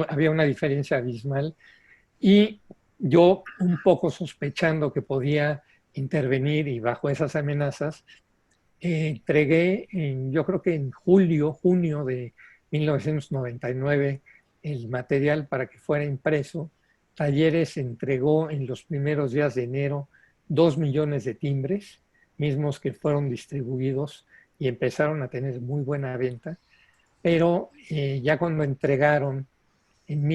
había una diferencia abismal y yo un poco sospechando que podía intervenir y bajo esas amenazas, entregué, yo creo que en junio de 1999, el material para que fuera impreso. Talleres entregó en los primeros días de enero 2 millones de timbres, mismos que fueron distribuidos y empezaron a tener muy buena venta, pero ya cuando entregaron en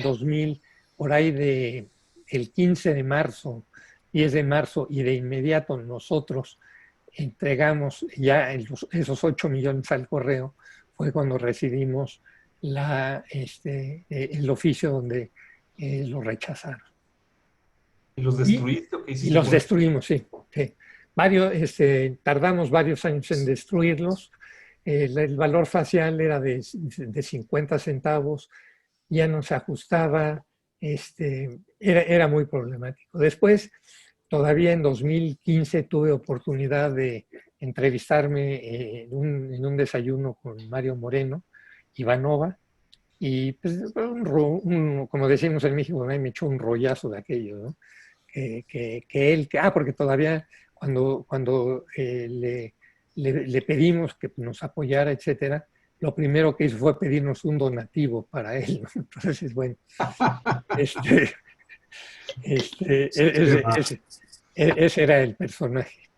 2000, por ahí el 15 de marzo, 10 de marzo, y de inmediato nosotros entregamos ya esos 8 millones al correo, fue cuando recibimos el oficio donde lo rechazaron. ¿Y los destruiste o qué hiciste? Y los destruimos, sí. Sí. Tardamos varios años en destruirlos. El valor facial era de 50 centavos, ya no se ajustaba, era muy problemático. Después, todavía en 2015 tuve oportunidad de entrevistarme en un desayuno con Mario Moreno Ivanova, y pues, como decimos en México, me echó un rollazo de aquello, ¿no? Porque todavía cuando le pedimos que nos apoyara, etcétera, lo primero que hizo fue pedirnos un donativo para él, ¿no? Entonces, bueno, ese era el personaje.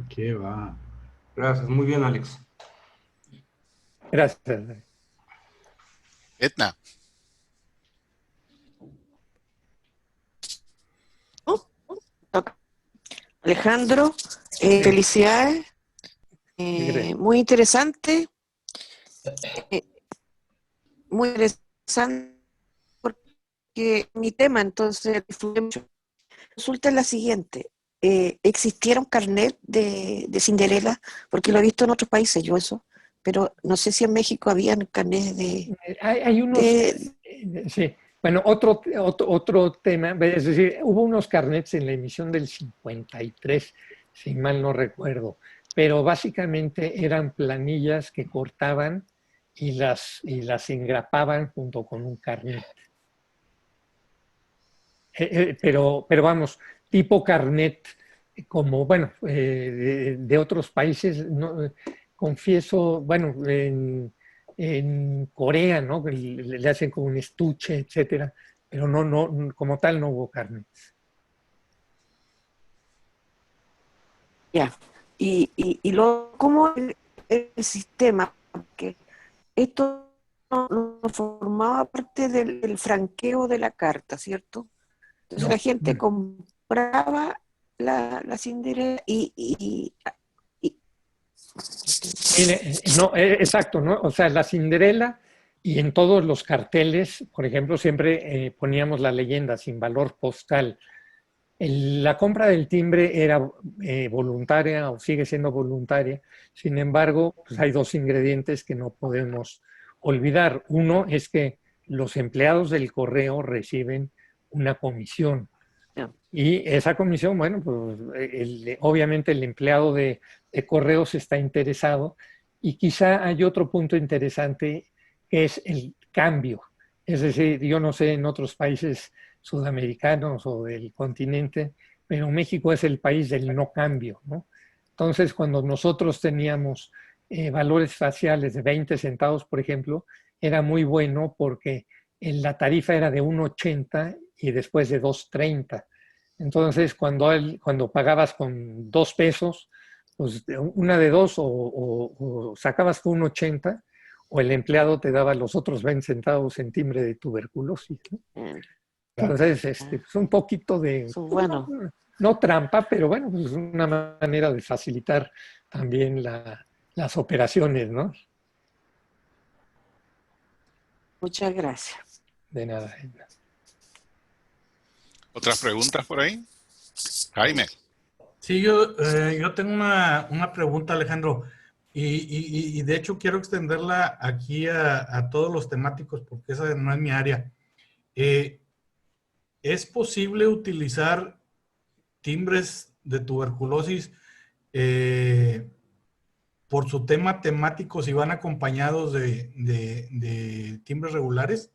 ¿Qué va? Gracias, muy bien, Alex. Gracias. Etna. Alejandro, felicidades. Muy interesante. Muy interesante porque mi tema, entonces, disfruté mucho. Resulta la siguiente. ¿Existieron carnet de Cinderela? Porque lo he visto en otros países, yo eso. Pero no sé si en México habían carnet de... Hay unos, sí, bueno, otro tema, es decir, hubo unos carnets en la emisión del 53, si mal no recuerdo, pero básicamente eran planillas que cortaban y las engrapaban junto con un carnet. Pero vamos, tipo carnet, como, bueno, de otros países, no, confieso, bueno, en Corea, ¿no? Le hacen como un estuche, etcétera, pero no, como tal no hubo carnet. Ya. Y luego, ¿cómo el sistema? Porque esto no formaba parte del franqueo de la carta, ¿cierto? Entonces No, la gente compraba la Cinderella y no, exacto, ¿no? O sea, la Cinderela y en todos los carteles, por ejemplo, siempre poníamos la leyenda sin valor postal. La compra del timbre era voluntaria o sigue siendo voluntaria. Sin embargo, pues hay dos ingredientes que no podemos olvidar. Uno es que los empleados del correo reciben una comisión. ya. Y esa comisión, bueno, pues obviamente el empleado de correos está interesado y quizá hay otro punto interesante que es el cambio. Es decir, yo no sé en otros países sudamericanos o del continente, pero México es el país del no cambio, ¿no? Entonces, cuando nosotros teníamos valores faciales de 20 centavos, por ejemplo, era muy bueno porque la tarifa era de 1,80 y después de 2,30. Entonces, cuando pagabas con 2 pesos, pues una de dos, o sacabas tú 1,80 o el empleado te daba los otros 20 centavos en timbre de tuberculosis, ¿no? Entonces, es un poquito de, Bueno, no trampa, pero bueno, pues es una manera de facilitar también las operaciones, ¿no? muchas gracias. De nada. ¿Otras preguntas por ahí? Jaime. Sí, yo tengo una pregunta, Alejandro, y de hecho quiero extenderla aquí a todos los temáticos porque esa no es mi área. ¿Es posible utilizar timbres de tuberculosis por su tema temático si van acompañados de timbres regulares?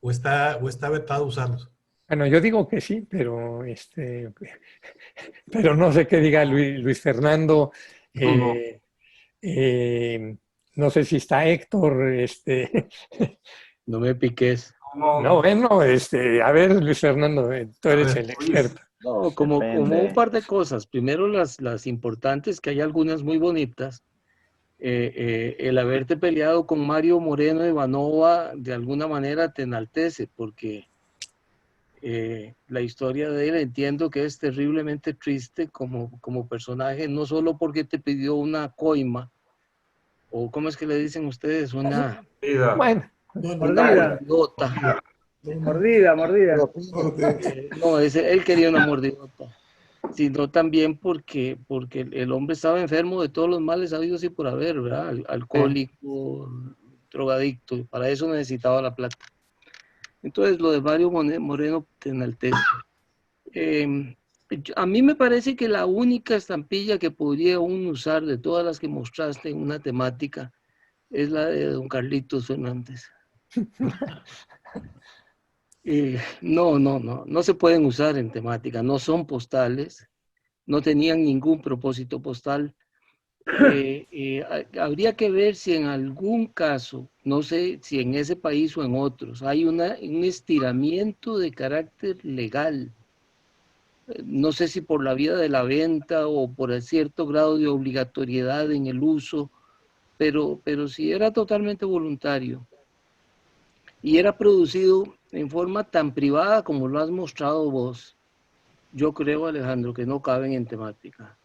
¿O está vetado usarlos? Bueno, yo digo que sí, pero no sé qué diga Luis Fernando. eh, eh, no sé si está Héctor. No me piques. No, bueno, a ver, Luis Fernando, tú eres el experto. No, como un par de cosas. Primero, las importantes, que hay algunas muy bonitas. El haberte peleado con Mario Moreno Ivanova de alguna manera te enaltece, porque la historia de él entiendo que es terriblemente triste como personaje, no solo porque te pidió una coima, o ¿cómo es que le dicen ustedes? Una Bueno, Mordida, mordidota. mordida. No, él quería una mordidota, sino también porque el hombre estaba enfermo de todos los males habidos y por haber, ¿verdad? Alcohólico, drogadicto, para eso necesitaba la plata. Entonces, lo de Mario Moreno te enaltece. A mí me parece que la única estampilla que podría uno usar de todas las que mostraste en una temática es la de don Carlitos Fernández. No se pueden usar en temática, no son postales, no tenían ningún propósito postal. Habría que ver si en algún caso, no sé si en ese país o en otros, hay un estiramiento de carácter legal. No sé si por la vía de la venta o por cierto grado de obligatoriedad en el uso, pero si era totalmente voluntario y era producido en forma tan privada como lo has mostrado vos, yo creo, Alejandro, que no caben en temática.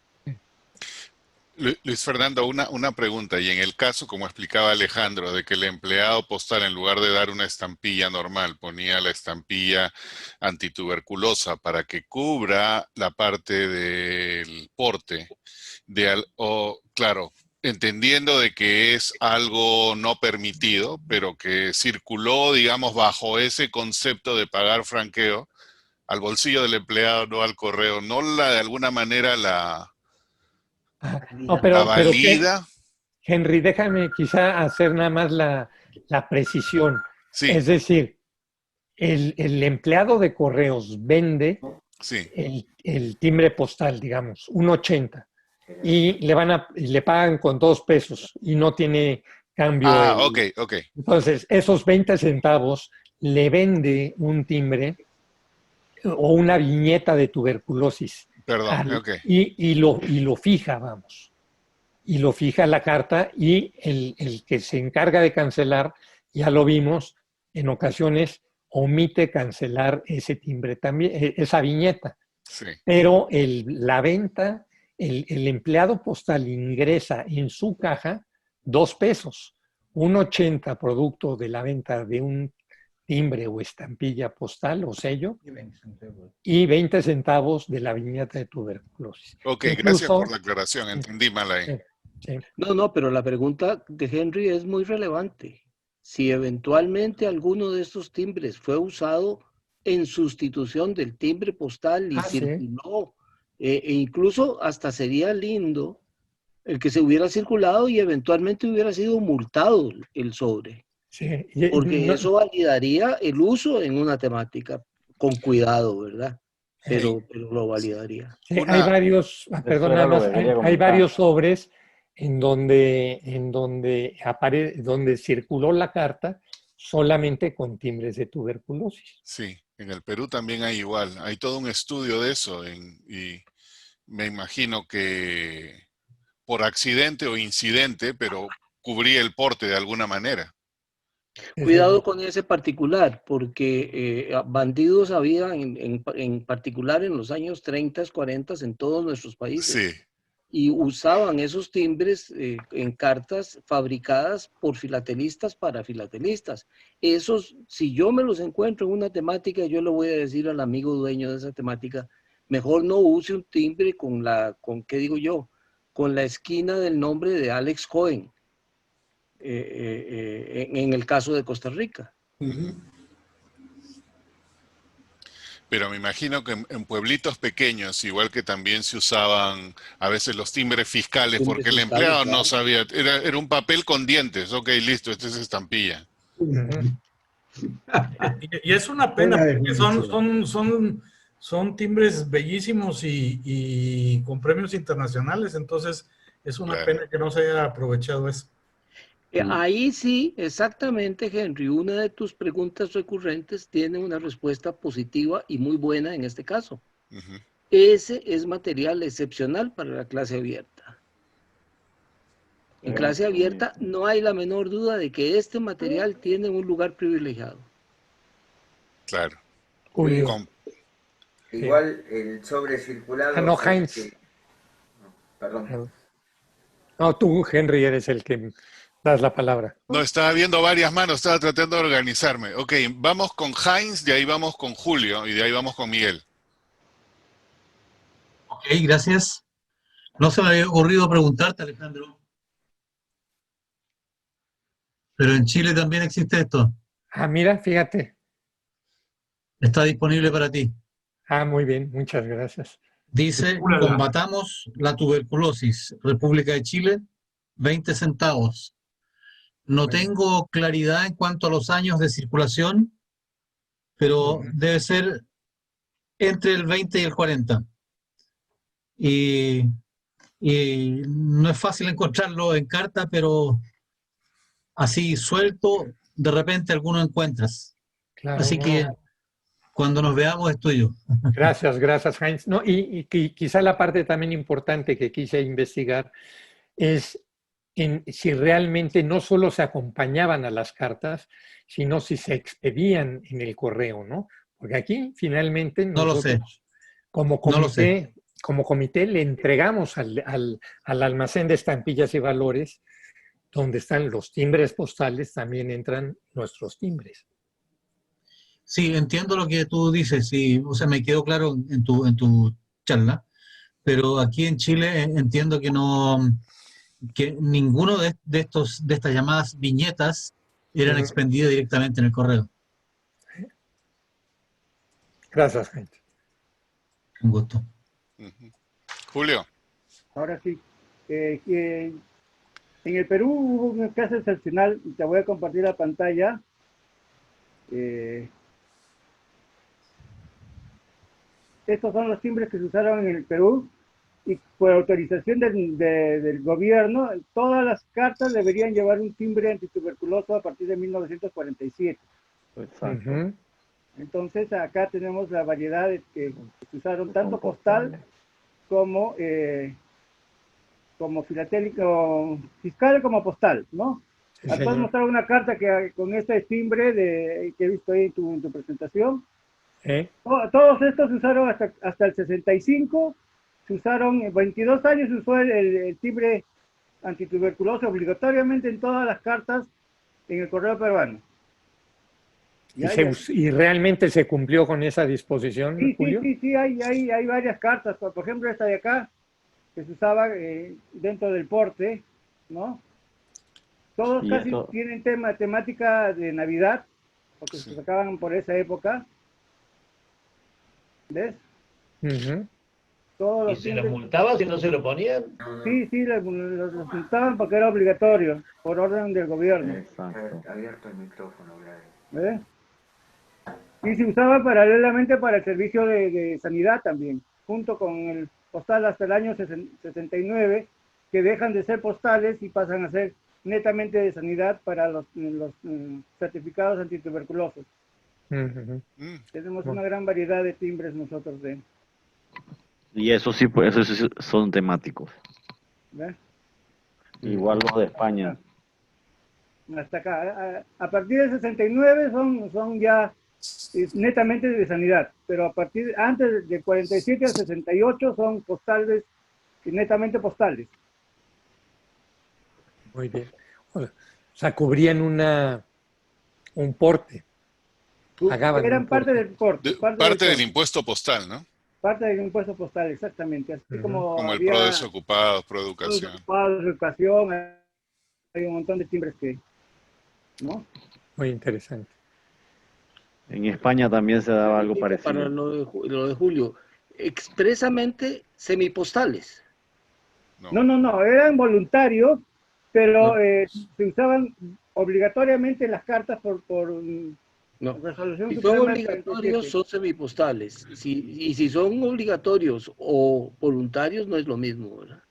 Luis Fernando, una pregunta, y en el caso, como explicaba Alejandro, de que el empleado postal, en lugar de dar una estampilla normal, ponía la estampilla antituberculosa para que cubra la parte del porte, claro, entendiendo de que es algo no permitido, pero que circuló, digamos, bajo ese concepto de pagar franqueo al bolsillo del empleado, no al correo, ¿no de alguna manera la No, la pero valida? Henry, déjame quizá hacer nada más la precisión. Sí, Es decir, el empleado de correos vende sí. el timbre postal, digamos, 1.80, y le pagan con 2 pesos y no tiene cambio. Ah, ok. Entonces, esos 20 centavos le vende un timbre o una viñeta de tuberculosis Perdón, ok. y lo fija, vamos. Y lo fija la carta, y el que se encarga de cancelar, ya lo vimos, en ocasiones omite cancelar ese timbre también, esa viñeta. Sí, Pero la venta, el empleado postal ingresa en su caja 2 pesos, 1.80 producto de la venta de un timbre o estampilla postal o sello, y 20 centavos de la viñeta de tuberculosis. ok, gracias Incluso, por la aclaración, entendí mal ahí. sí. No, pero la pregunta de Henry es muy relevante. Si eventualmente alguno de estos timbres fue usado en sustitución del timbre postal y Sí. circuló, e incluso hasta sería lindo el que se hubiera circulado y eventualmente hubiera sido multado el sobre, Sí. porque eso validaría el uso en una temática, con cuidado, ¿verdad? Pero lo validaría. Sí, Una- hay varios, perdón, nada más, hay varios comentar. sobres en donde circuló la carta solamente con timbres de tuberculosis. Sí, en el Perú también hay igual. Hay todo un estudio de eso y me imagino que por accidente o incidente, pero cubría el porte de alguna manera. Cuidado con ese particular, porque bandidos había en particular en los años 30, 40 en todos nuestros países, Sí, y usaban esos timbres en cartas fabricadas por filatelistas para filatelistas. Esos, si yo me los encuentro en una temática, yo le voy a decir al amigo dueño de esa temática, mejor no use un timbre ¿qué digo yo? Con la esquina del nombre de Alex Cohen. En el caso de Costa Rica. pero me imagino que en pueblitos pequeños, igual que también se usaban a veces los timbres fiscales, Timbres porque el fiscales, empleado no claro. sabía, era un papel con dientes, ok, listo, esta es estampilla. Y es una pena, porque son timbres bellísimos y con premios internacionales, entonces es una Claro. pena que no se haya aprovechado eso. Ahí sí, exactamente, Henry, una de tus preguntas recurrentes tiene una respuesta positiva y muy buena en este caso. Ujú. Ese es material excepcional para la clase abierta. En clase abierta no hay la menor duda de que este material tiene un lugar privilegiado. Claro. Julio. Con- Igual el sobre circulado. No, Heinz. Perdón. No, tú, Henry, eres el que das la palabra. No, estaba viendo varias manos, estaba tratando de organizarme. Ok, vamos con Heinz, de ahí vamos con Julio y de ahí vamos con Miguel. Ok, gracias. No se me había ocurrido preguntarte, Alejandro. Pero en Chile también existe esto. Ah, mira, fíjate. Está disponible para ti. Ah, muy bien, muchas gracias. Dice, combatamos la tuberculosis. República de Chile, 20 centavos. No tengo claridad en cuanto a los años de circulación, pero debe ser entre el 20 y el 40. Y no es fácil encontrarlo en carta, pero así suelto, de repente alguno encuentras. Claro, Así no. que cuando nos veamos es tuyo. Gracias, Heinz. No, y quizá la parte también importante que quise investigar es si realmente no solo se acompañaban a las cartas, sino si se expedían en el correo, ¿no? Porque aquí finalmente No lo sé. Como No lo sé. comité le entregamos al almacén de estampillas y valores, donde están los timbres postales, también entran nuestros timbres. Sí, entiendo lo que tú dices, sí, o sea, me quedó claro en tu charla, pero aquí en Chile entiendo que no, que ninguno de estas llamadas viñetas eran expendidas directamente en el correo. Gracias, gente. Un gusto. Julio. Ahora sí. En el Perú hubo un caso excepcional, y te voy a compartir la pantalla. Estos son los timbres que se usaron en el Perú y por autorización del gobierno, todas las cartas deberían llevar un timbre antituberculoso a partir de 1947. Exacto. Entonces acá tenemos la variedad que se usaron tanto postal como filatélico, fiscal como postal, ¿no? Sí, Puedes señor. mostrar una carta que con este timbre que he visto ahí en tu presentación. Todos estos se usaron hasta el 65, se usaron 22 años, se usó el timbre antituberculoso obligatoriamente en todas las cartas en el correo peruano. ¿Y realmente se cumplió con esa disposición, Sí, Julio? sí, hay varias cartas, por ejemplo esta de acá, que se usaba dentro del porte, ¿no? Todos casi tienen temática de Navidad, porque se sacaban por esa época. ¿Ves? ¿Y se los multaba si no se lo ponían? Sí, los multaban porque era obligatorio, por orden del gobierno. Exacto. Abierto el micrófono, Gladys. ¿Ves? Y se usaba paralelamente para el servicio de sanidad también, junto con el postal hasta el año 79, que dejan de ser postales y pasan a ser netamente de sanidad para los certificados antituberculosos. Tenemos una gran variedad de timbres nosotros. Y eso sí, pues esos sí son temáticos. ¿Ves? Igual los de España. Hasta acá. A partir del 69 son ya netamente de sanidad, pero antes del 47 al 68 son postales, netamente postales. Muy bien. O sea, cubrían un porte. Pagaban Eran parte del porte. Parte del impuesto postal, ¿no? Parte del impuesto postal, exactamente. Así como el pro desocupados, pro educación. Educación, hay un montón de timbres que, ¿no? Muy interesante. En España también se daba algo parecido. Para lo de Julio, expresamente semipostales. No, eran voluntarios, pero se usaban obligatoriamente las cartas por resolución. Si son obligatorios, son semipostales. Y si son obligatorios o voluntarios, no es lo mismo, ¿verdad?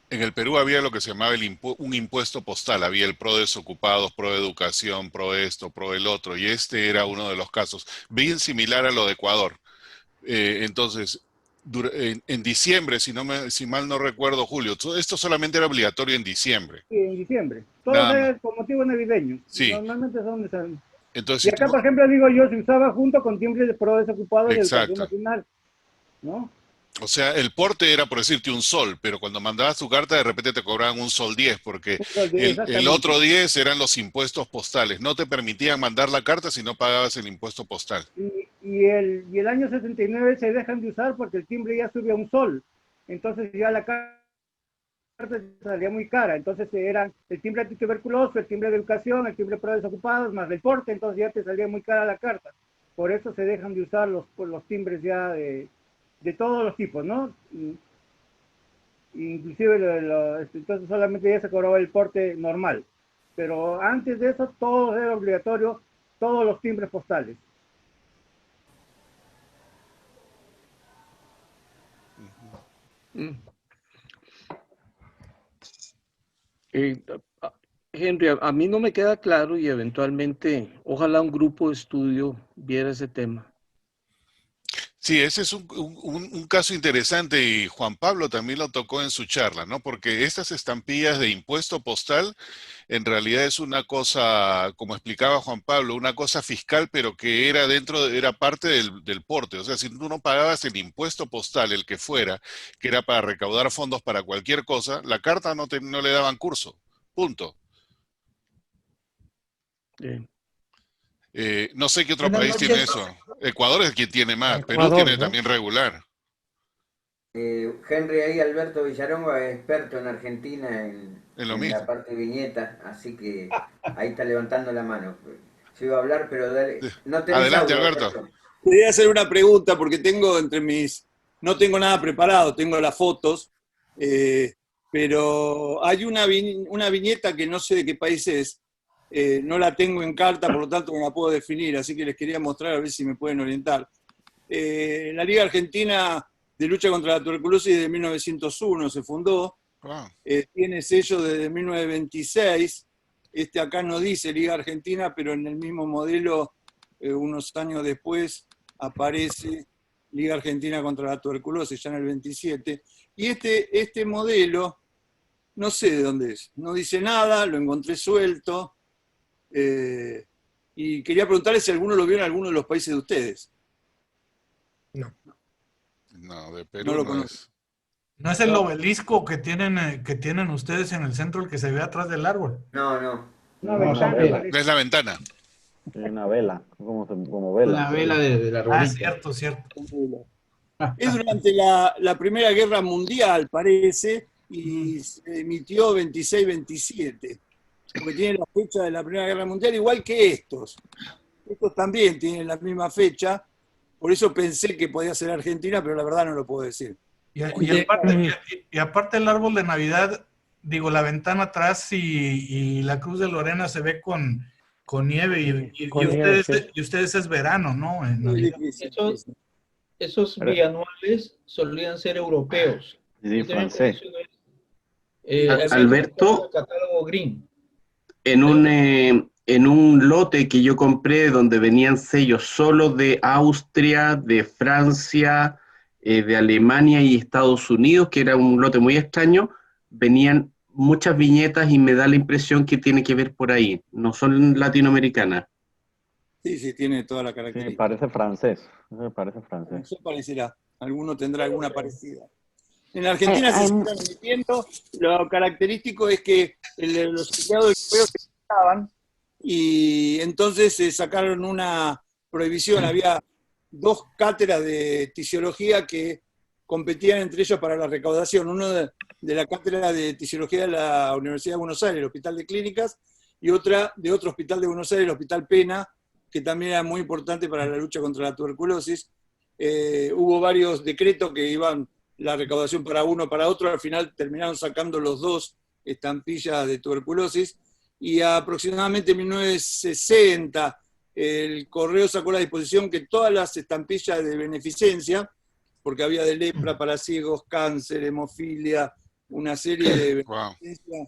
En el Perú había lo que se llamaba un impuesto postal. Había el pro desocupados, pro educación, pro esto, pro el otro. Y este era uno de los casos. Bien similar a lo de Ecuador. Entonces, en diciembre, si mal no recuerdo, Julio, esto solamente era obligatorio en diciembre. Sí, en diciembre. Todos eran con motivo navideño. Sí. Normalmente son. Entonces, y acá, por ejemplo, digo yo, se usaba junto con timbre de pro desocupado y educación exacto. nacional, ¿no? O sea, el porte era, por decirte, un sol, pero cuando mandabas tu carta de repente te cobraban un sol 10, porque el otro 10 eran los impuestos postales. No te permitían mandar la carta si no pagabas el impuesto postal. Y el año 69 se dejan de usar porque el timbre ya subía un sol. Entonces ya la carta salía muy cara. Entonces eran el timbre antituberculoso, el timbre de educación, el timbre pro desocupados, más el porte, entonces ya te salía muy cara la carta. Por eso se dejan de usar los timbres ya de todos los tipos, ¿no? Inclusive entonces solamente ya se cobraba el porte normal, pero antes de eso todo era obligatorio, todos los timbres postales. Henry, a mí no me queda claro y eventualmente ojalá un grupo de estudio viera ese tema. Sí, ese es un caso interesante y Juan Pablo también lo tocó en su charla, ¿no? Porque estas estampillas de impuesto postal en realidad es una cosa, como explicaba Juan Pablo, una cosa fiscal, pero que era era parte del porte. O sea, si tú no pagabas el impuesto postal, el que fuera, que era para recaudar fondos para cualquier cosa, la carta no le daban curso. Punto. No sé qué otro Buenas país tiene noches. eso. Ecuador es quien tiene más. Perú Ecuador, tiene ¿no? también regular. Henry ahí, Alberto Villaronga, es experto en Argentina En lo en mismo. la parte viñeta, así que ahí está levantando la mano. Yo iba a hablar, pero dale. No tenés Adelante, audio, Alberto. Quería hacer una pregunta porque tengo no tengo nada preparado, tengo las fotos, pero hay una viñeta que no sé de qué país es, no la tengo en carta, por lo tanto no la puedo definir, así que les quería mostrar a ver si me pueden orientar. La Liga Argentina de Lucha contra la Tuberculosis de 1901 se fundó, tiene sello desde 1926, acá no dice Liga Argentina, pero en el mismo modelo, unos años después, aparece Liga Argentina contra la Tuberculosis, ya en el 27, y este modelo, no sé de dónde es, no dice nada, lo encontré suelto, y quería preguntarle si alguno lo vio en alguno de los países de ustedes. No, de Perú No lo no conozco. es. ¿No es el obelisco que tienen ustedes en el centro, el que se ve atrás del árbol? No. Una ventana. Es la ventana. Una vela, como vela. La vela de la arbolito. Cierto. Es durante la Primera Guerra Mundial, parece, y se emitió 26-27, porque tiene la fecha de la Primera Guerra Mundial, igual que estos. Estos también tienen la misma fecha, por eso pensé que podía ser Argentina, pero la verdad no lo puedo decir. Y aparte el árbol de Navidad, digo, la ventana atrás y la Cruz de Lorena se ve con nieve y ustedes es verano, ¿no? En Navidad. Esos bianuales solían ser europeos. Sí, francés. Alberto, el catálogo Green. En un lote que yo compré donde venían sellos solo de Austria, de Francia, de Alemania y Estados Unidos, que era un lote muy extraño, venían muchas viñetas y me da la impresión que tiene que ver por ahí, no son latinoamericanas. Sí, tiene toda la característica. Sí, parece francés. Eso parecerá. Alguno tendrá alguna parecida. En Argentina se están emitiendo. Lo característico es que los empleados de correo se estaban y entonces se sacaron una prohibición. Había 2 cátedras de tisiología que competían entre ellos para la recaudación. Uno de la cátedra de tisiología de la Universidad de Buenos Aires, el Hospital de Clínicas, y otra de otro hospital de Buenos Aires, el Hospital Pena, que también era muy importante para la lucha contra la tuberculosis. Hubo varios decretos que iban la recaudación para uno, para otro, al final terminaron sacando los 2 estampillas de tuberculosis, y aproximadamente en 1960 el correo sacó la disposición que todas las estampillas de beneficencia, porque había de lepra para ciegos, cáncer, hemofilia, una serie de beneficencia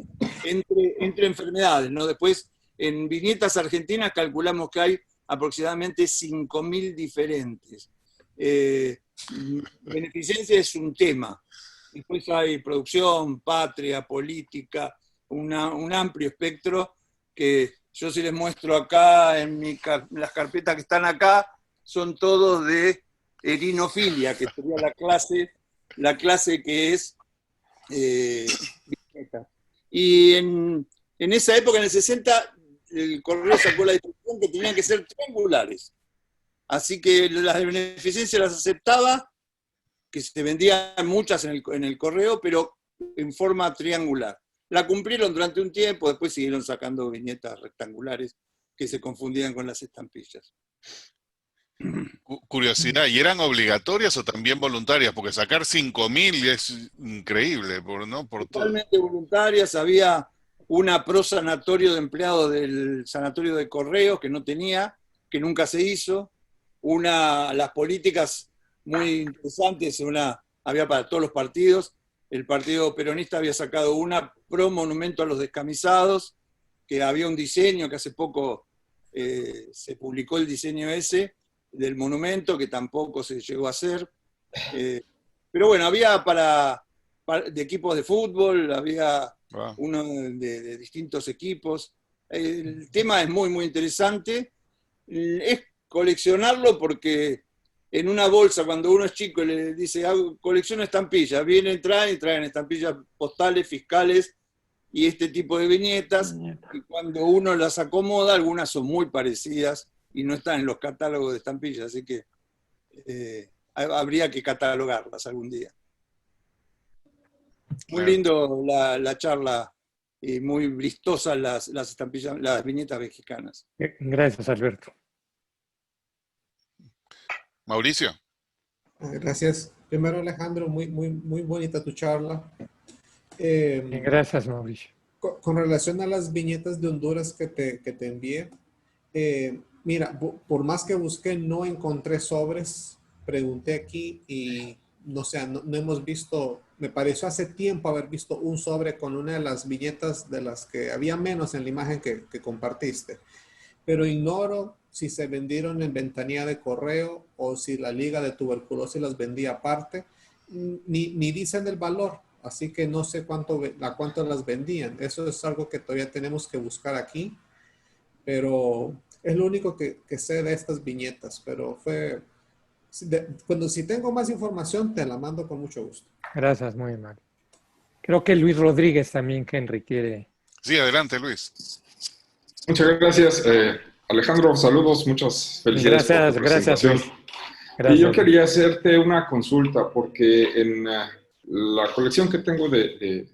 entre enfermedades, ¿no? Después, en viñetas argentinas calculamos que hay aproximadamente 5.000 diferentes. Beneficencia es un tema. Después hay producción, patria, política, un amplio espectro que yo si les muestro acá en las carpetas que están acá, son todos de erinofilia, que sería la clase que es viñeta. Y en esa época, en el 60, el correo sacó la disposición que tenían que ser triangulares. Así que las de beneficencia las aceptaba, que se vendían muchas en el correo, pero en forma triangular. La cumplieron durante un tiempo, después siguieron sacando viñetas rectangulares que se confundían con las estampillas. Curiosidad, ¿y eran obligatorias o también voluntarias? Porque sacar 5.000 es increíble, ¿no? Totalmente voluntarias. Había una pro sanatorio de empleados del sanatorio de Correos que no tenía, que nunca se hizo. Las políticas muy interesantes, había para todos los partidos. El Partido Peronista había sacado una pro monumento a los descamisados, que había un diseño que hace poco se publicó el diseño ese, del monumento, que tampoco se llegó a hacer. Pero bueno, había de equipos de fútbol, había uno de distintos equipos. El tema es muy, muy interesante. Es coleccionarlo porque en una bolsa, cuando uno es chico, le dice, colecciono estampillas, traen estampillas postales, fiscales y este tipo de viñetas, y cuando uno las acomoda, algunas son muy parecidas y no están en los catálogos de estampillas, así que habría que catalogarlas algún día. Muy lindo la charla y muy vistosas las estampillas, las viñetas mexicanas. Gracias, Alberto. Mauricio. Gracias. Primero, Alejandro, muy bonita tu charla. Gracias, Mauricio. Con relación a las viñetas de Honduras que te envié, mira, por más que busqué, no encontré sobres. Pregunté aquí y no sé, no hemos visto, me pareció hace tiempo haber visto un sobre con una de las viñetas de las que había menos en la imagen que compartiste. Pero ignoro si se vendieron en ventanilla de correo o si la Liga de Tuberculosis las vendía aparte. Ni dicen el valor, así que no sé a cuánto las vendían. Eso es algo que todavía tenemos que buscar aquí, pero es lo único que sé de estas viñetas. Pero si tengo más información, te la mando con mucho gusto. Gracias, muy amable. Creo que Luis Rodríguez también que requiere. Sí, adelante, Luis. Muchas gracias, Alejandro. Saludos, muchas felicidades por tu presentación. Gracias. Y yo quería hacerte una consulta porque en la colección que tengo de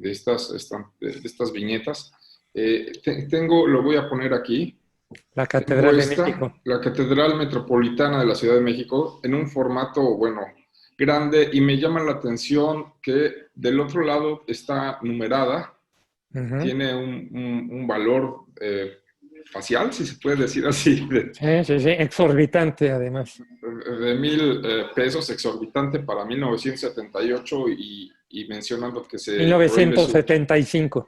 estas viñetas, lo voy a poner aquí. La Catedral de México. La Catedral Metropolitana de la Ciudad de México, en un formato, grande, y me llama la atención que del otro lado está numerada. Tiene un valor facial, si se puede decir así. Sí, exorbitante además. De 1,000 pesos, exorbitante para 1978 y mencionando que se... 1975.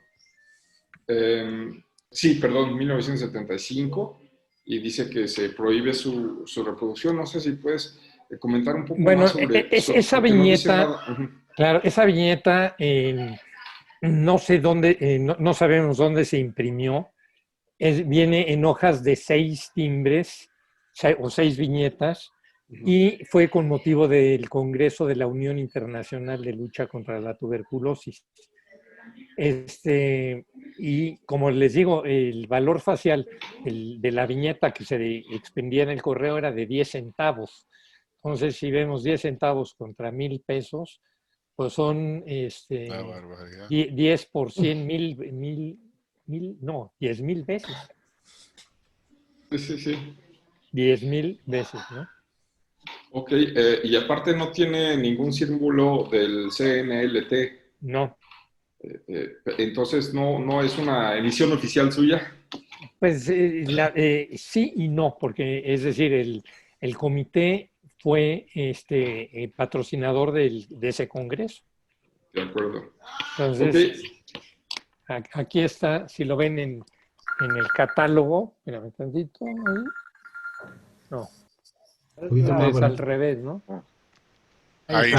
Sí, perdón, 1975, y dice que se prohíbe su reproducción. No sé si puedes comentar un poco más sobre esa viñeta. Claro, esa viñeta... no sé dónde, no sabemos dónde se imprimió. Viene en hojas de 6 timbres o 6 viñetas y fue con motivo del Congreso de la Unión Internacional de Lucha contra la Tuberculosis. Y como les digo, el valor facial de la viñeta que se expendía en el correo era de 10 centavos. Entonces, si vemos 10 centavos contra 1,000 pesos, pues son 10 por 100, 10,000 veces. Sí. 10,000 veces, ¿no? Ok, y aparte no tiene ningún símbolo del CNLT. No. Entonces, ¿no es una emisión oficial suya? Pues sí y no, porque es decir, el comité fue patrocinador de ese congreso. De acuerdo. Entonces, aquí está, si lo ven en el catálogo, espérame tantito, ahí. No. Es al revés, ¿no? Ahí.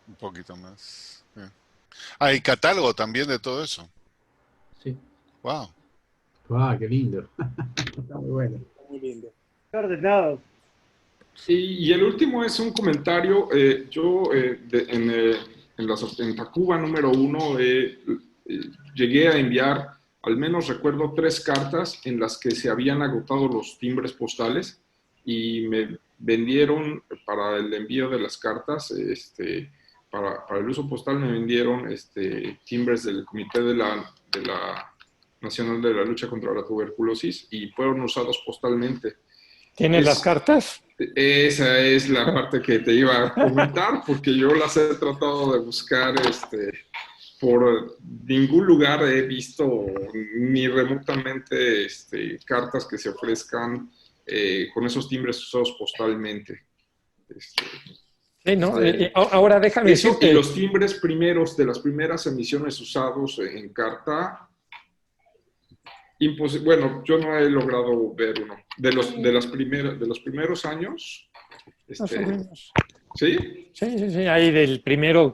Un poquito más. Hay catálogo también de todo eso. Sí. Wow. Wow, qué lindo. Está muy bueno. Muy lindo. Ordenados. Sí, y el último es un comentario. Yo en Tacuba número 1 llegué a enviar, al menos recuerdo, 3 cartas en las que se habían agotado los timbres postales y me vendieron para el envío de las cartas, para el uso postal me vendieron timbres del Comité de la Nacional de la Lucha contra la Tuberculosis y fueron usados postalmente. ¿Tienes las cartas? Esa es la parte que te iba a comentar, porque yo las he tratado de buscar, por ningún lugar he visto ni remotamente cartas que se ofrezcan con esos timbres usados postalmente. Sí, ¿no? Ahora déjame decir que... Y los timbres primeros, de las primeras emisiones usados en carta, Bueno, yo no he logrado ver uno. De los primeros años. Más o menos. ¿Sí? Sí. Hay del primero,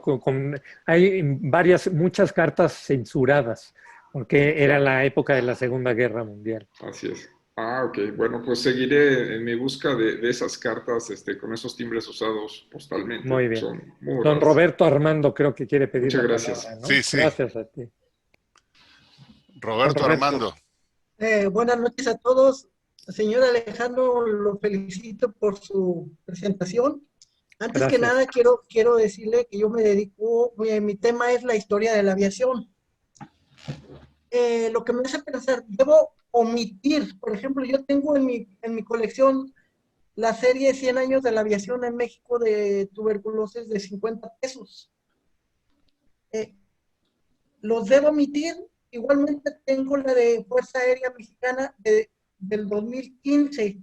hay muchas cartas censuradas, porque era la época de la Segunda Guerra Mundial. Así es. Ah, ok. Bueno, pues seguiré en mi busca de esas cartas con esos timbres usados postalmente. Muy bien. Son muy Don raros. Roberto Armando creo que quiere pedir Muchas la gracias. palabra, ¿no? Sí. Gracias a ti. Roberto Armando. Buenas noches a todos. Señor Alejandro, lo felicito por su presentación. Antes Gracias. que nada, quiero decirle que yo me dedico, mi tema es la historia de la aviación. Lo que me hace pensar, debo omitir, por ejemplo, yo tengo en mi colección la serie 100 años de la aviación en México de tuberculosis de 50 pesos. ¿Los debo omitir? Igualmente tengo la de Fuerza Aérea Mexicana del 2015,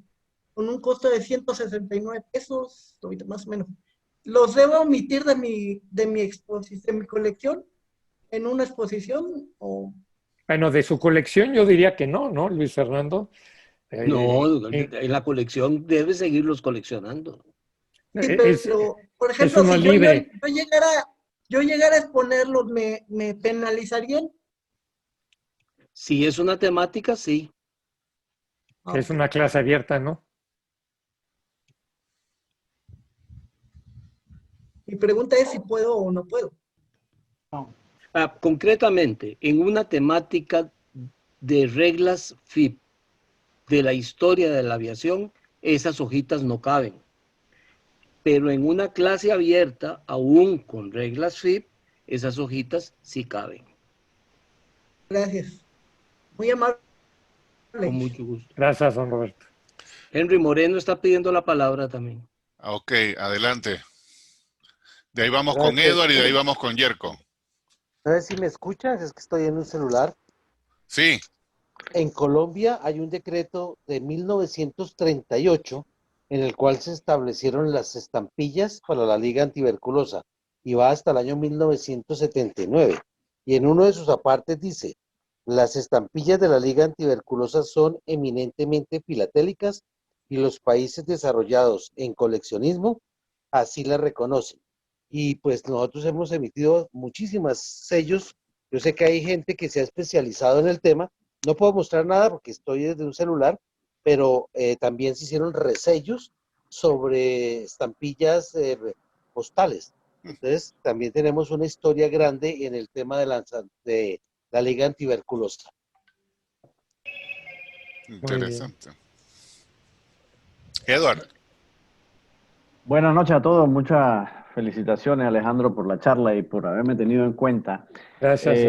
con un costo de 169 pesos, ahorita más o menos. ¿Los debo omitir de mi colección en una exposición? ¿O? Bueno, de su colección yo diría que no, Luis Fernando? No, en la colección debe seguirlos coleccionando. Sí, pero, por ejemplo, uno si libre. yo llegara a exponerlos, ¿me penalizarían? Si es una temática, sí. Que es una clase abierta, ¿no? Mi pregunta es si puedo o no puedo. Concretamente, en una temática de reglas FIP de la historia de la aviación, esas hojitas no caben. Pero en una clase abierta, aún con reglas FIP, esas hojitas sí caben. Gracias. Muy amable. Con mucho gusto. Gracias, don Roberto. Henry Moreno está pidiendo la palabra también. Ok, adelante. De ahí vamos Gracias. con Edward y de ahí vamos con Yerko. No sé si me escuchas, es que estoy en un celular. Sí. En Colombia hay un decreto de 1938 en el cual se establecieron las estampillas para la Liga Antiberculosa y va hasta el año 1979. Y en uno de sus apartes dice: las estampillas de la Liga Antiberculosa son eminentemente filatélicas y los países desarrollados en coleccionismo así las reconocen. Y pues nosotros hemos emitido muchísimos sellos. Yo sé que hay gente que se ha especializado en el tema. No puedo mostrar nada porque estoy desde un celular, pero también se hicieron resellos sobre estampillas postales. Entonces, también tenemos una historia grande en el tema de la Liga Antiberculosa. Interesante. Edward. Buenas noches a todos. Muchas felicitaciones, Alejandro, por la charla y por haberme tenido en cuenta. Gracias.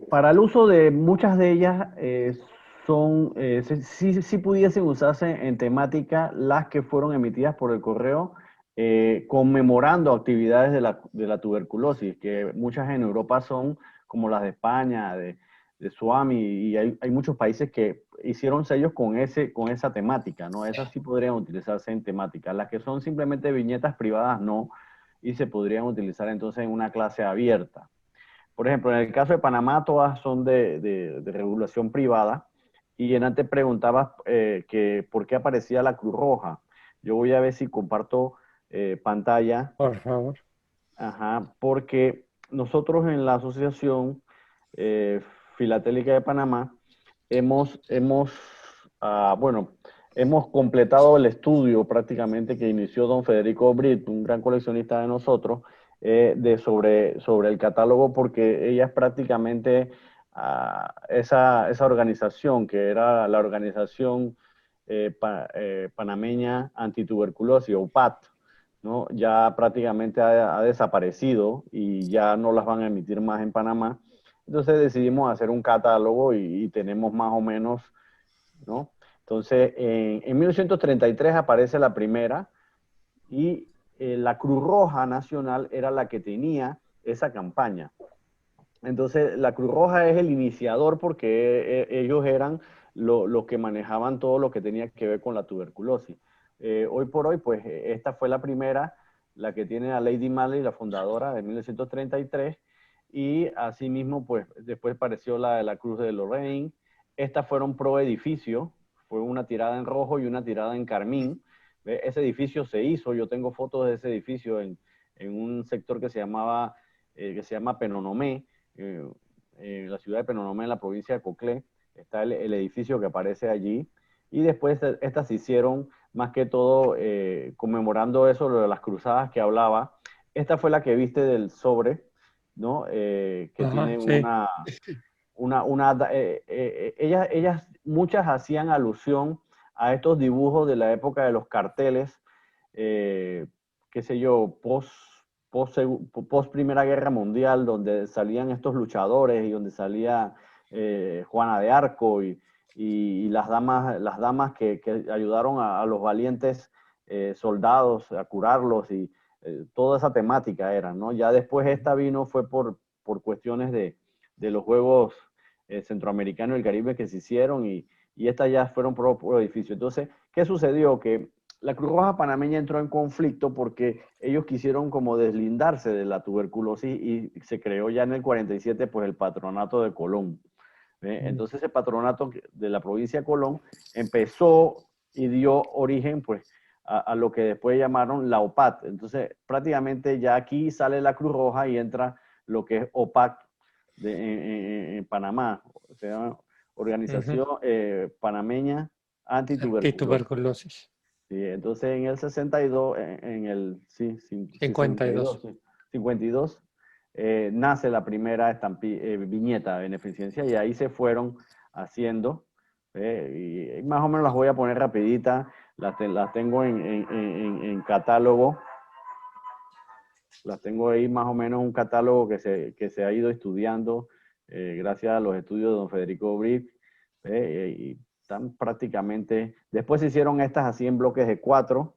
Para el uso de muchas de ellas, sí pudiesen usarse en temática las que fueron emitidas por el correo, conmemorando actividades de la tuberculosis, que muchas en Europa son como las de España, de Suami, y hay muchos países que hicieron sellos con esa temática, ¿no? Esas sí podrían utilizarse en temática. Las que son simplemente viñetas privadas, no, y se podrían utilizar entonces en una clase abierta. Por ejemplo, en el caso de Panamá, todas son de regulación privada, y antes preguntabas que por qué aparecía la Cruz Roja. Yo voy a ver si comparto pantalla. Por favor. Ajá, porque nosotros en la Asociación Filatélica de Panamá hemos completado el estudio prácticamente que inició don Federico Brit, un gran coleccionista de nosotros, sobre el catálogo, porque ella es prácticamente esa organización que era la Organización Panameña Antituberculosis, o PAT, ¿no? Ya prácticamente ha desaparecido y ya no las van a emitir más en Panamá. Entonces decidimos hacer un catálogo y tenemos más o menos, ¿no? Entonces, en 1933 aparece la primera y la Cruz Roja Nacional era la que tenía esa campaña. Entonces, la Cruz Roja es el iniciador porque ellos eran los que manejaban todo lo que tenía que ver con la tuberculosis. Hoy por hoy, pues, esta fue la primera, la que tiene a Lady Marley, la fundadora, de 1933, y asimismo, pues después apareció la de la Cruz de Lorraine. Estas fueron pro edificio, fue una tirada en rojo y una tirada en carmín. ¿Ve? Ese edificio se hizo, yo tengo fotos de ese edificio en un sector que se llama Penonomé, en la ciudad de Penonomé, en la provincia de Coclé. Está el edificio que aparece allí. Y después estas se hicieron más que todo conmemorando eso, lo de las cruzadas que hablaba. Esta fue la que viste del sobre, ¿no? Que tiene sí. ellas muchas hacían alusión a estos dibujos de la época de los carteles, qué sé yo, post Primera Guerra Mundial, donde salían estos luchadores y donde salía Juana de Arco y las damas que ayudaron a los valientes soldados a curarlos, y toda esa temática era, ¿no? Ya después esta fue por cuestiones de los Juegos Centroamericanos y el Caribe que se hicieron, y estas ya fueron por edificio. Entonces, ¿qué sucedió? Que la Cruz Roja Panameña entró en conflicto porque ellos quisieron como deslindarse de la tuberculosis y se creó ya en el 47 pues el Patronato de Colón. Entonces ese patronato de la provincia de Colón empezó y dio origen pues a lo que después llamaron la OPAT. Entonces prácticamente ya aquí sale la Cruz Roja y entra lo que es OPAC en Panamá, o sea, Organización Panameña Antituberculosis. Sí, entonces en el 62, 52, nace la primera viñeta de beneficencia, y ahí se fueron haciendo, y más o menos las voy a poner rapidita, las tengo en catálogo, las tengo ahí más o menos un catálogo que se ha ido estudiando gracias a los estudios de don Federico Brick, y están prácticamente, después se hicieron estas así en bloques de 4,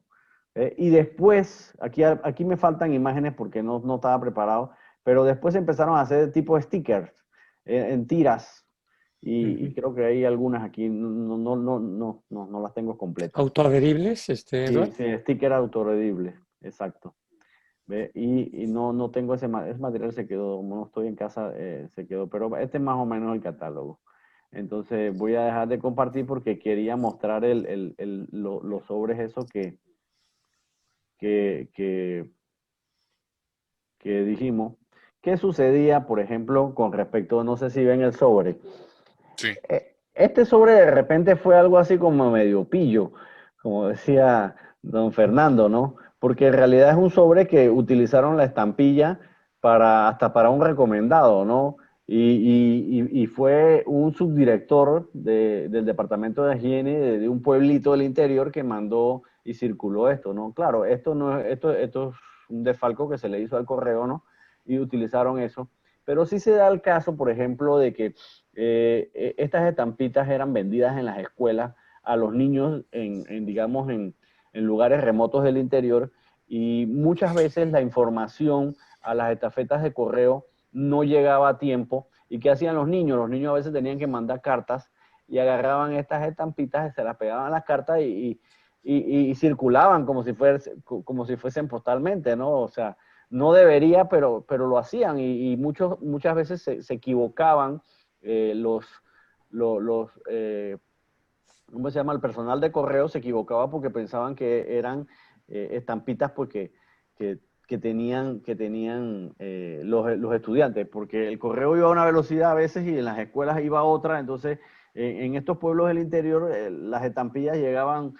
y después, aquí me faltan imágenes porque no estaba preparado, pero después empezaron a hacer tipo stickers en tiras, y creo que hay algunas aquí, no las tengo completas. ¿Autoadheribles, Eduardo? Sí, sticker autoadherible, exacto. ¿Ve? Y no tengo ese material, se quedó, como no estoy en casa, se quedó, pero este es más o menos el catálogo. Entonces voy a dejar de compartir porque quería mostrar los sobres esos que dijimos. ¿Qué sucedía, por ejemplo, con respecto, no sé si ven el sobre? Sí. Este sobre de repente fue algo así como medio pillo, como decía don Fernando, ¿no? Porque en realidad es un sobre que utilizaron la estampilla hasta para un recomendado, ¿no? Y fue un subdirector del Departamento de Higiene de un pueblito del interior que mandó y circuló esto, ¿no? Claro, esto es un desfalco que se le hizo al correo, ¿no? Y utilizaron eso. Pero sí se da el caso, por ejemplo, de que estas estampitas eran vendidas en las escuelas a los niños digamos, en lugares remotos del interior, y muchas veces la información a las estafetas de correo no llegaba a tiempo. ¿Y qué hacían los niños? Los niños a veces tenían que mandar cartas y agarraban estas estampitas y se las pegaban a las cartas y circulaban como si fuesen postalmente, ¿no? O sea, no debería, pero lo hacían, y muchas veces se equivocaban ¿cómo se llama? El personal de correo se equivocaba porque pensaban que eran estampitas porque que tenían los estudiantes, porque el correo iba a una velocidad a veces y en las escuelas iba a otra. Entonces en estos pueblos del interior las estampillas llegaban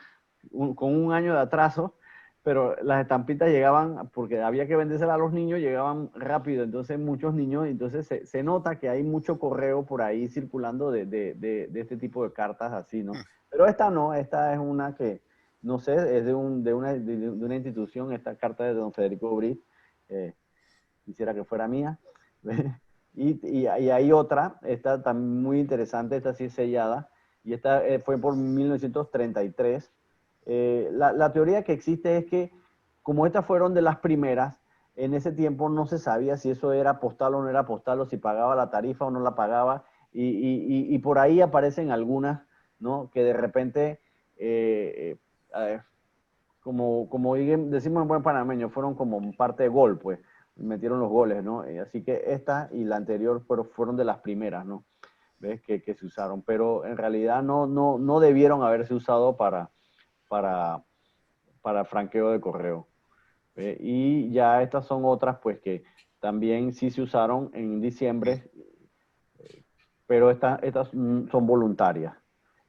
con un año de atraso, pero las estampitas llegaban, porque había que vendérselas a los niños, llegaban rápido. Entonces muchos niños, entonces se nota que hay mucho correo por ahí circulando de este tipo de cartas así, ¿no? Pero esta no, esta es una que, no sé, es de una institución, esta carta de don Federico Britt, quisiera que fuera mía. Y hay otra, esta también muy interesante, esta sí es sellada, y esta fue por 1933. La teoría que existe es que, como estas fueron de las primeras, en ese tiempo no se sabía si eso era postal o no era postal, o si pagaba la tarifa o no la pagaba, y por ahí aparecen algunas, ¿no? Que de repente, como decimos en buen panameño, fueron como parte de gol, pues. metieron los goles, ¿no? Así que esta y la anterior fueron de las primeras, ¿no? ¿Ves? Que se usaron, pero en realidad no debieron haberse usado para franqueo de correo. Y ya estas son otras, pues, que también sí se usaron en diciembre, pero estas son voluntarias.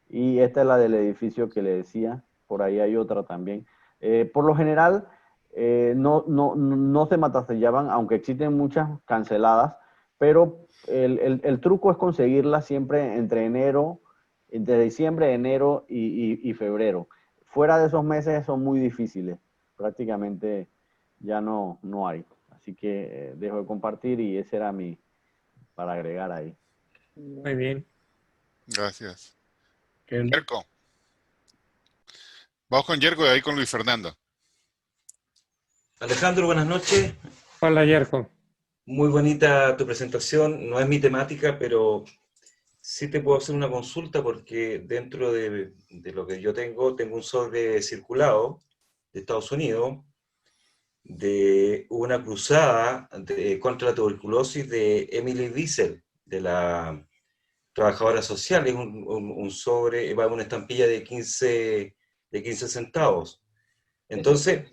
Y esta es la del edificio que le decía, por ahí hay otra también. Por lo general, no se matasellaban, aunque existen muchas canceladas, pero el truco es conseguirlas siempre entre diciembre, enero y febrero. Fuera de esos meses son muy difíciles, prácticamente ya no hay. Así que dejo de compartir y ese era para agregar ahí. Muy bien. Gracias. Yerko. Vamos con Yerko y ahí con Luis Fernando. Alejandro, buenas noches. Hola, Yerko. Muy bonita tu presentación. No es mi temática, pero sí te puedo hacer una consulta porque dentro de lo que yo tengo un sobre circulado de Estados Unidos de una cruzada contra la tuberculosis de Emily Wiesel, de la trabajadora social. Es un sobre, va una estampilla de 15 centavos. Entonces,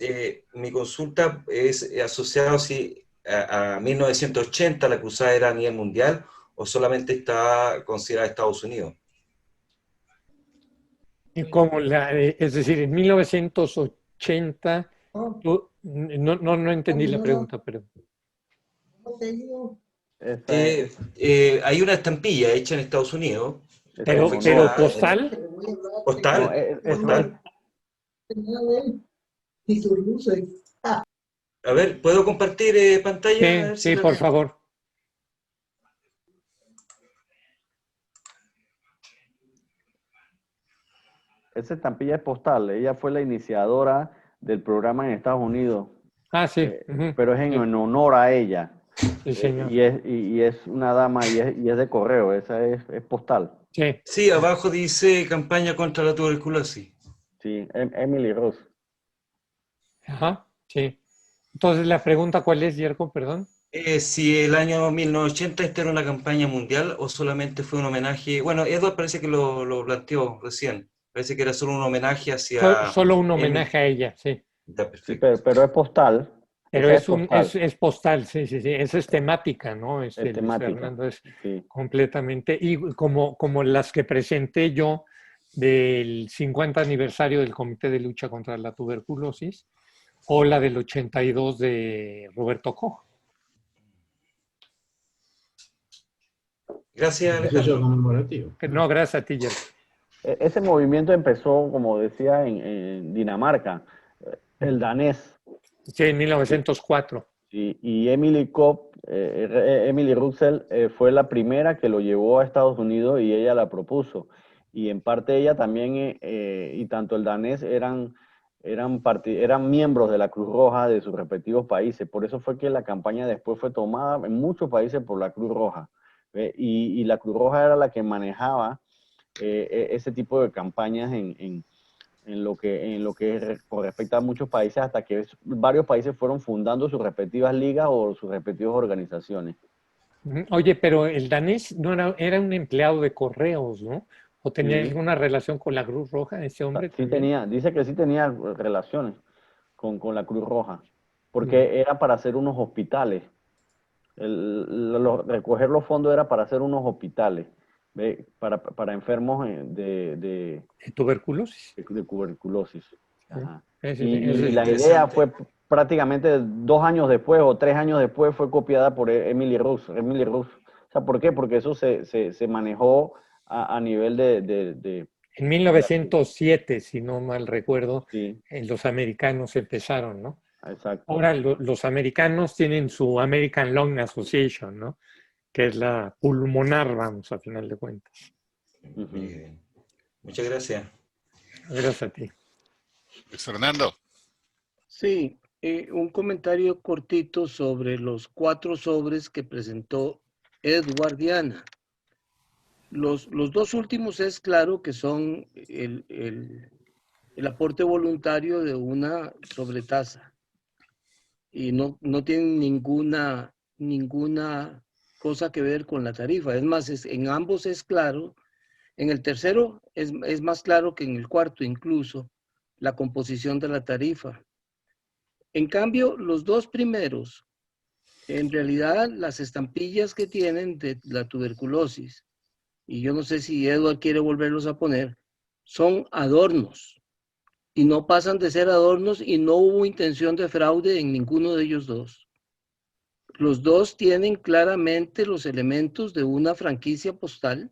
mi consulta es asociada si a 1980 la cruzada era a nivel mundial o solamente está considerada Estados Unidos. Es decir, en 1980, no entendí la pregunta, pero... Hay una estampilla hecha en Estados Unidos. ¿Pero postal? ¿Postal? ¿Postal? A ver, ¿puedo compartir pantalla? Sí, por favor. Esa estampilla es postal. Ella fue la iniciadora del programa en Estados Unidos. Ah, sí. Pero es en honor a ella. Sí, señor. Y es una dama y es de correo. Esa es postal. Sí, abajo dice campaña contra la tuberculosis. Sí, Emily Rose. Ajá, sí. Entonces, la pregunta, ¿cuál es, Yerko? Perdón. Si el año 1980 esta era una campaña mundial o solamente fue un homenaje. Bueno, Edward parece que lo planteó recién. Parece que era solo un homenaje hacia... Solo un homenaje a ella, sí. Sí, pero es postal. Pero es postal, sí. Esa es temática, ¿no? Es temática. Fernando es completamente. Y como las que presenté yo del 50 aniversario del Comité de Lucha contra la Tuberculosis o la del 82 de Roberto Koch. Gracias, Alejandro. No, gracias a ti, Yerko. Ese movimiento empezó, como decía, en Dinamarca, el danés. Sí, en 1904. Y Emily Russell fue la primera que lo llevó a Estados Unidos y ella la propuso. Y en parte ella también, y tanto el danés eran miembros de la Cruz Roja de sus respectivos países. Por eso fue que la campaña después fue tomada en muchos países por la Cruz Roja. Y la Cruz Roja era la que manejaba ese tipo de campañas en lo que con respecto a muchos países, hasta que varios países fueron fundando sus respectivas ligas o sus respectivas organizaciones. Oye, pero el danés no era un empleado de correos, ¿no? ¿O tenía alguna relación con la Cruz Roja ese hombre? Sí dice que sí tenía relaciones con la Cruz Roja, porque era para hacer unos hospitales. Recoger los fondos era para hacer unos hospitales. Para enfermos de tuberculosis. De tuberculosis. Ajá. Y la idea fue prácticamente 2 años después o 3 años después fue copiada por Emily Rose. O sea, ¿por qué? Porque eso se manejó a nivel de... En 1907, si no mal recuerdo, los americanos empezaron, ¿no? Exacto. Ahora los americanos tienen su American Lung Association, ¿no? Que es la pulmonar, vamos, a final de cuentas. Muchas gracias. Gracias a ti. Fernando. Sí, un comentario cortito sobre los 4 sobres que presentó Edward Diana. Los 2 últimos es claro que son el aporte voluntario de una sobretasa. y no tienen ninguna cosa que ver con la tarifa. Es más, en ambos es claro. En el tercero es más claro que en el cuarto incluso la composición de la tarifa. En cambio, los dos primeros, en realidad las estampillas que tienen de la tuberculosis, y yo no sé si Edward quiere volverlos a poner, son adornos y no pasan de ser adornos y no hubo intención de fraude en ninguno de ellos dos. Los dos tienen claramente los elementos de una franquicia postal.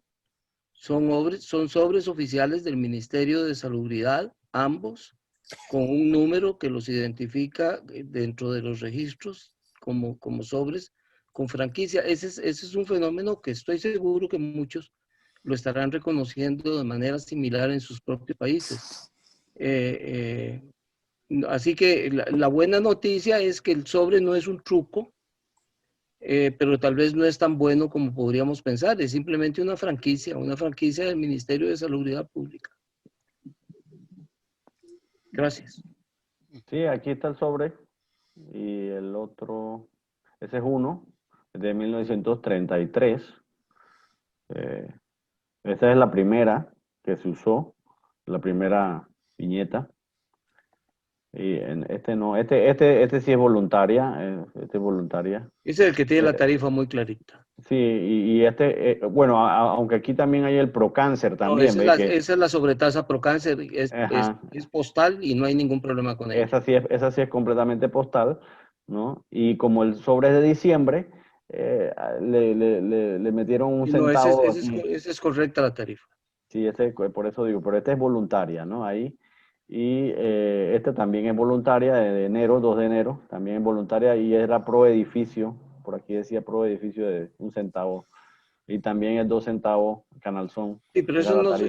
Son sobres oficiales del Ministerio de Salubridad, ambos, con un número que los identifica dentro de los registros como sobres con franquicia. Ese es un fenómeno que estoy seguro que muchos lo estarán reconociendo de manera similar en sus propios países. Así que la buena noticia es que el sobre no es un truco, pero tal vez no es tan bueno como podríamos pensar. Es simplemente una franquicia del Ministerio de Salubridad Pública. Gracias. Sí, aquí está el sobre y el otro, ese es uno, de 1933. Esa es la primera que se usó, la primera viñeta. Y este no, este sí es voluntaria, este es voluntaria. Ese es el que tiene la tarifa muy clarita. Sí, y este, bueno, aunque aquí también hay el Procáncer también. No, esa es la sobretasa Procáncer, es postal y no hay ningún problema con ella. Esa sí es completamente postal, ¿no? Y como el sobre es de diciembre, le metieron un centavo. Esa es correcta la tarifa. Sí, por eso digo, pero esta es voluntaria, ¿no? Ahí. Y esta también es voluntaria, de enero, 2 de enero, también es voluntaria y era pro edificio, por aquí decía pro edificio de 1 centavo. Y también es 2 centavos Canalzón. Sí, pero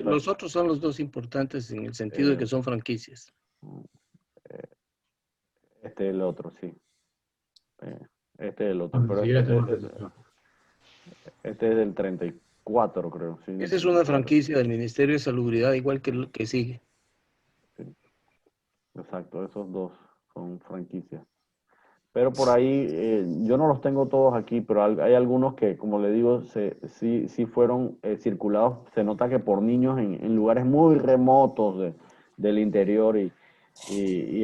los otros son los dos importantes en el sentido de que son franquicias. Este es el otro, sí. Este es el otro. Pero este es del 34, creo. Sí, esa es una franquicia del Ministerio de Salubridad, igual que el que sigue. Exacto, esos dos son franquicias. Pero por ahí, yo no los tengo todos aquí, pero hay algunos que, como le digo, sí fueron circulados. Se nota que por niños en lugares muy remotos del interior y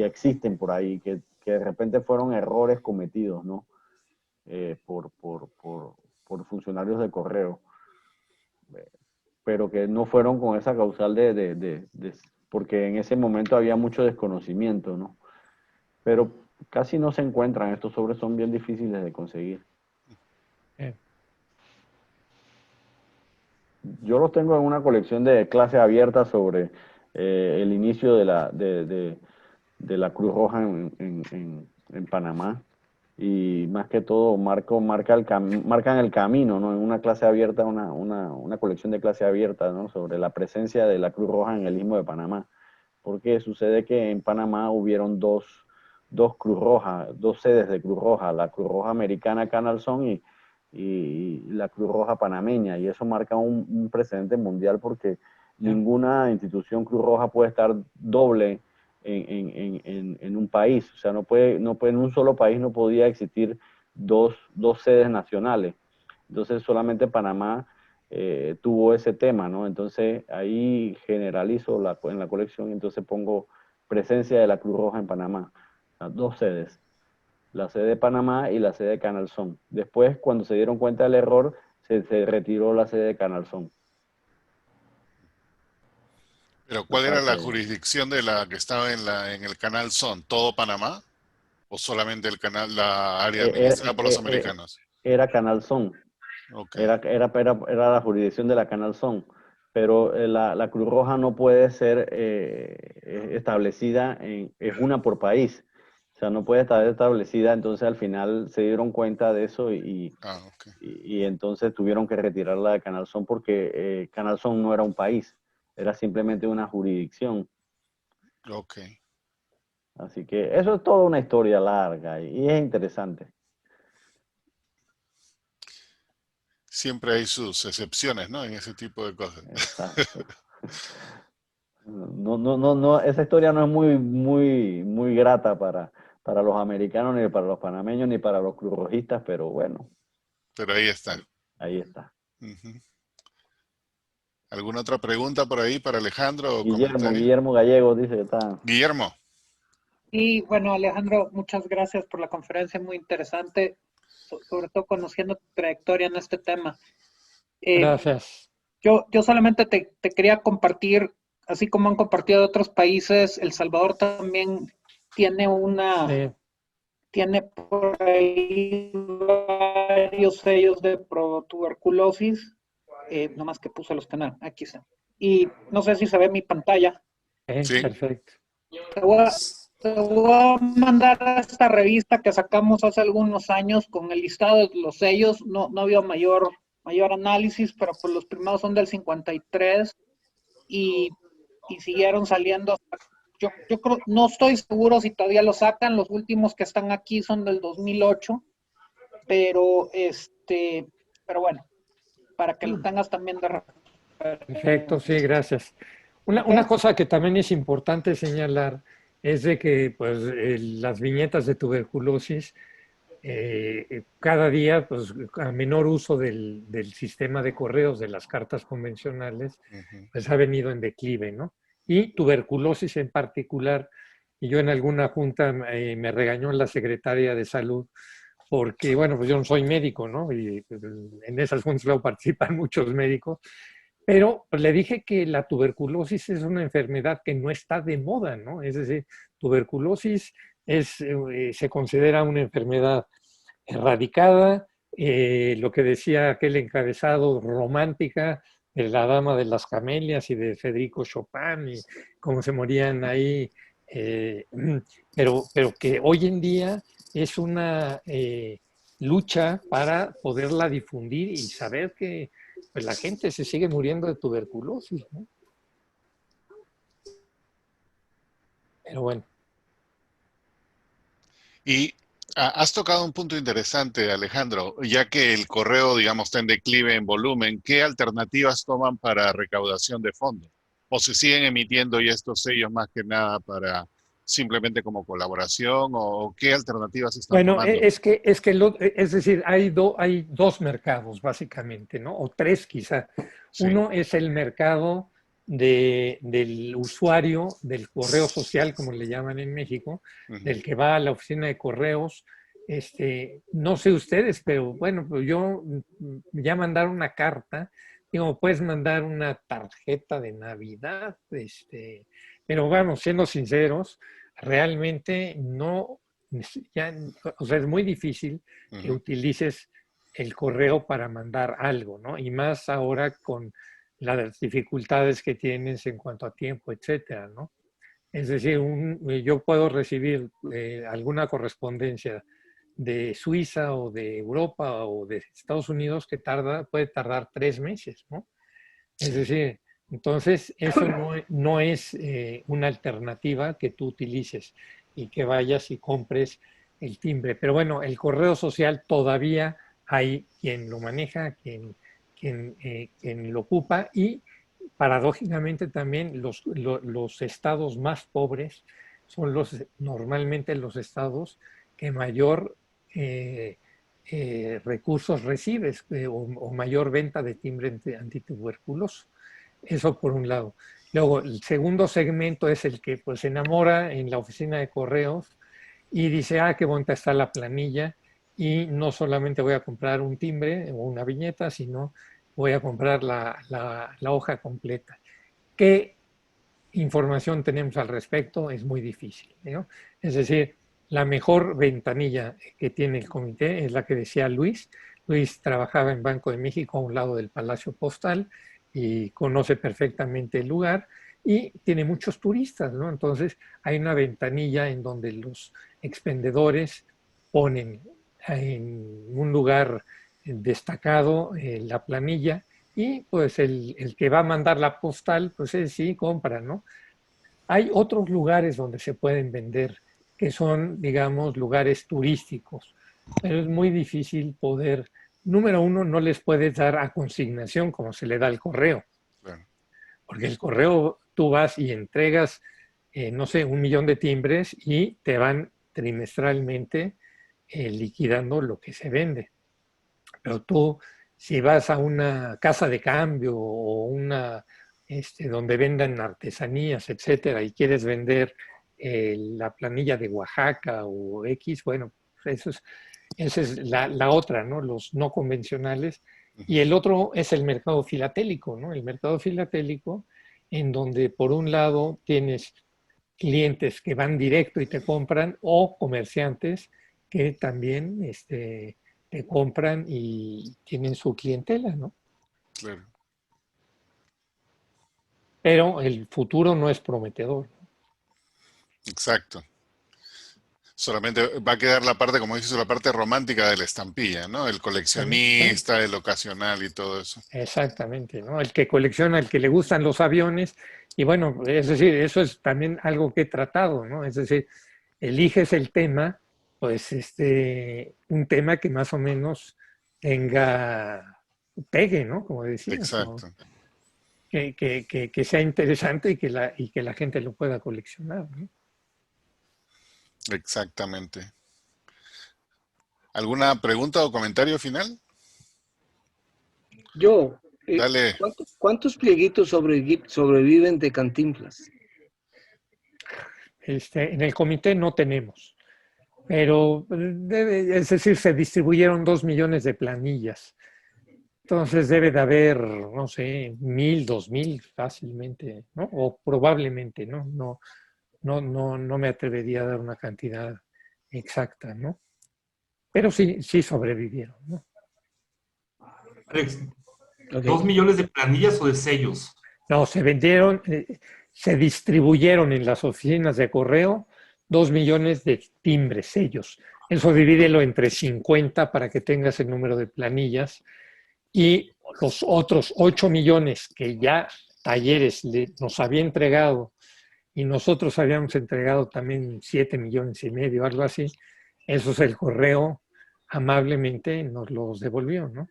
existen por ahí, que de repente fueron errores cometidos, ¿no? Por funcionarios de correo. Pero que no fueron con esa causal porque en ese momento había mucho desconocimiento, ¿no? Pero casi no se encuentran, estos sobres son bien difíciles de conseguir. Yo los tengo en una colección de clase abierta sobre el inicio de la Cruz Roja en Panamá, y más que todo marcan el camino, ¿no? En una clase abierta, una colección de clase abierta, ¿no? Sobre la presencia de la Cruz Roja en el Istmo de Panamá, porque sucede que en Panamá hubieron dos Cruz Rojas, 2 sedes de Cruz Roja, la Cruz Roja Americana Canalzón y la Cruz Roja Panameña, y eso marca un precedente mundial porque ninguna institución Cruz Roja puede estar doble en un país. O sea, no puede, en un solo país no podía existir dos sedes nacionales. Entonces solamente Panamá tuvo ese tema, ¿no? Entonces ahí generalizo en la colección, entonces pongo presencia de la Cruz Roja en Panamá. O sea, 2 sedes, la sede de Panamá y la sede de Canalzón. Después, cuando se dieron cuenta del error, se retiró la sede de Canalzón. Pero ¿cuál era la jurisdicción de la que estaba en el canal Son? ¿Todo Panamá? ¿O solamente la área administrada por los americanos? Era Canalzón. Okay. Era la jurisdicción de la Canalzón. Pero la Cruz Roja no puede ser establecida, es una por país. O sea, no puede estar establecida, entonces al final se dieron cuenta de eso y entonces tuvieron que retirarla de Canalzón porque Canalzón no era un país. Era simplemente una jurisdicción. Ok. Así que eso es toda una historia larga y es interesante. Siempre hay sus excepciones, ¿no? En ese tipo de cosas. Exacto. No, esa historia no es muy grata para para los americanos, ni para los panameños, ni para los cruzrojistas, pero bueno. Pero ahí está. Ahí está. ¿Alguna otra pregunta por ahí para Alejandro? O Guillermo Gallego dice que está. Guillermo. Y bueno, Alejandro, muchas gracias por la conferencia, muy interesante, sobre todo conociendo tu trayectoria en este tema. Gracias. Yo solamente te quería compartir, así como han compartido otros países, El Salvador también tiene tiene por ahí varios sellos de tuberculosis, nomás que puse los canales, aquí está. Y no sé si se ve mi pantalla. Sí. Perfecto. Te voy a mandar a esta revista que sacamos hace algunos años con el listado de los sellos. No había mayor análisis, pero pues los primeros son del 53 y siguieron saliendo. Yo creo, no estoy seguro si todavía lo sacan. Los últimos que están aquí son del 2008, pero bueno, para que lo tengas también de referencia. Perfecto, sí, gracias. Una cosa que también es importante señalar es de que pues, las viñetas de tuberculosis, cada día, pues, a menor uso del sistema de correos, de las cartas convencionales, pues ha venido en declive, ¿no? Y tuberculosis en particular, y yo en alguna junta me regañó la secretaria de Salud, porque, bueno, pues yo no soy médico, ¿no? Y pues, en esas juntas luego participan muchos médicos, pero pues, le dije que la tuberculosis es una enfermedad que no está de moda, ¿no? Es decir, tuberculosis se considera una enfermedad erradicada, lo que decía aquel encabezado, romántica, de la Dama de las Camelias y de Federico Chopin, y cómo se morían ahí, pero que hoy en día es una lucha para poderla difundir y saber que pues, la gente se sigue muriendo de tuberculosis, ¿no? Pero bueno. Y has tocado un punto interesante, Alejandro, ya que el correo, digamos, está en declive en volumen, ¿qué alternativas toman para recaudación de fondos? ¿O se siguen emitiendo ya estos sellos más que nada para simplemente como colaboración? ¿O qué alternativas están tomando? Bueno, es decir, hay dos mercados básicamente, ¿no? O tres quizá. Sí. Uno es el mercado del usuario del correo social, como le llaman en México, del que va a la oficina de correos. No sé ustedes, pero bueno, pues yo ya mandar una carta, digo, puedes mandar una tarjeta de Navidad, pero vamos, siendo sinceros, realmente no, o sea, es muy difícil que utilices el correo para mandar algo, ¿no? Y más ahora con las dificultades que tienes en cuanto a tiempo, etcétera, ¿no? Es decir, yo puedo recibir alguna correspondencia de Suiza o de Europa o de Estados Unidos que puede tardar 3 meses, ¿no? Es decir, entonces eso no es una alternativa que tú utilices y que vayas y compres el timbre. Pero bueno, el correo social todavía hay quien lo maneja, quien lo ocupa, y paradójicamente también los estados más pobres son normalmente los estados que mayor recursos recibes o mayor venta de timbre antituberculoso. Eso por un lado. Luego, el segundo segmento es el que pues se enamora en la oficina de correos y dice, qué bonita está la planilla, y no solamente voy a comprar un timbre o una viñeta, sino voy a comprar la hoja completa. ¿Qué información tenemos al respecto? Es muy difícil, ¿no? Es decir, la mejor ventanilla que tiene el comité es la que decía Luis. Luis trabajaba en Banco de México a un lado del Palacio Postal y conoce perfectamente el lugar y tiene muchos turistas, ¿no? Entonces hay una ventanilla en donde los expendedores ponen en un lugar destacado la planilla y pues el que va a mandar la postal, pues sí compra, ¿no? Hay otros lugares donde se pueden vender que son, digamos, lugares turísticos, pero es muy difícil poder, número uno, no les puedes dar a consignación como se le da al correo, porque el correo tú vas y entregas, no sé, 1 millón de timbres y te trimestralmente liquidando lo que se vende. Pero tú, si vas a una casa de cambio o una donde vendan artesanías, etcétera, y quieres vender la planilla de Oaxaca o X, bueno, esa es la otra, ¿no? Los no convencionales. Y el otro es el mercado filatélico, ¿no? El mercado filatélico, en donde por un lado tienes clientes que van directo y te compran, o comerciantes que también te compran y tienen su clientela, ¿no? Claro. Pero el futuro no es prometedor. Exacto. Solamente va a quedar la parte, como dices, la parte romántica de la estampilla, ¿no? El coleccionista, el ocasional y todo eso. Exactamente, ¿no? El que colecciona, el que le gustan los aviones. Y bueno, es decir, eso es también algo que he tratado, ¿no? Es decir, eliges el tema, pues un tema que más o menos pegue, ¿no? Como decías. Exacto. ¿No? Que sea interesante y que la gente lo pueda coleccionar, ¿no? Exactamente. ¿Alguna pregunta o comentario final? Yo, Dale. ¿cuántos plieguitos sobreviven de Cantinflas? En el comité no tenemos, pero es decir, se distribuyeron 2 millones de planillas. Entonces debe de haber, no sé, 1,000, 2,000 fácilmente, ¿no? O probablemente, ¿no? No me atrevería a dar una cantidad exacta, ¿no? Pero sí sobrevivieron, ¿no? Alex, ¿2 millones de planillas o de sellos? No, se vendieron, se distribuyeron en las oficinas de correo 2 millones de timbres, sellos. Eso divídelo entre 50 para que tengas el número de planillas. Y los otros 8 millones que ya Talleres nos había entregado y nosotros habíamos entregado también 7,5 millones, algo así, eso es el correo amablemente nos los devolvió, ¿no?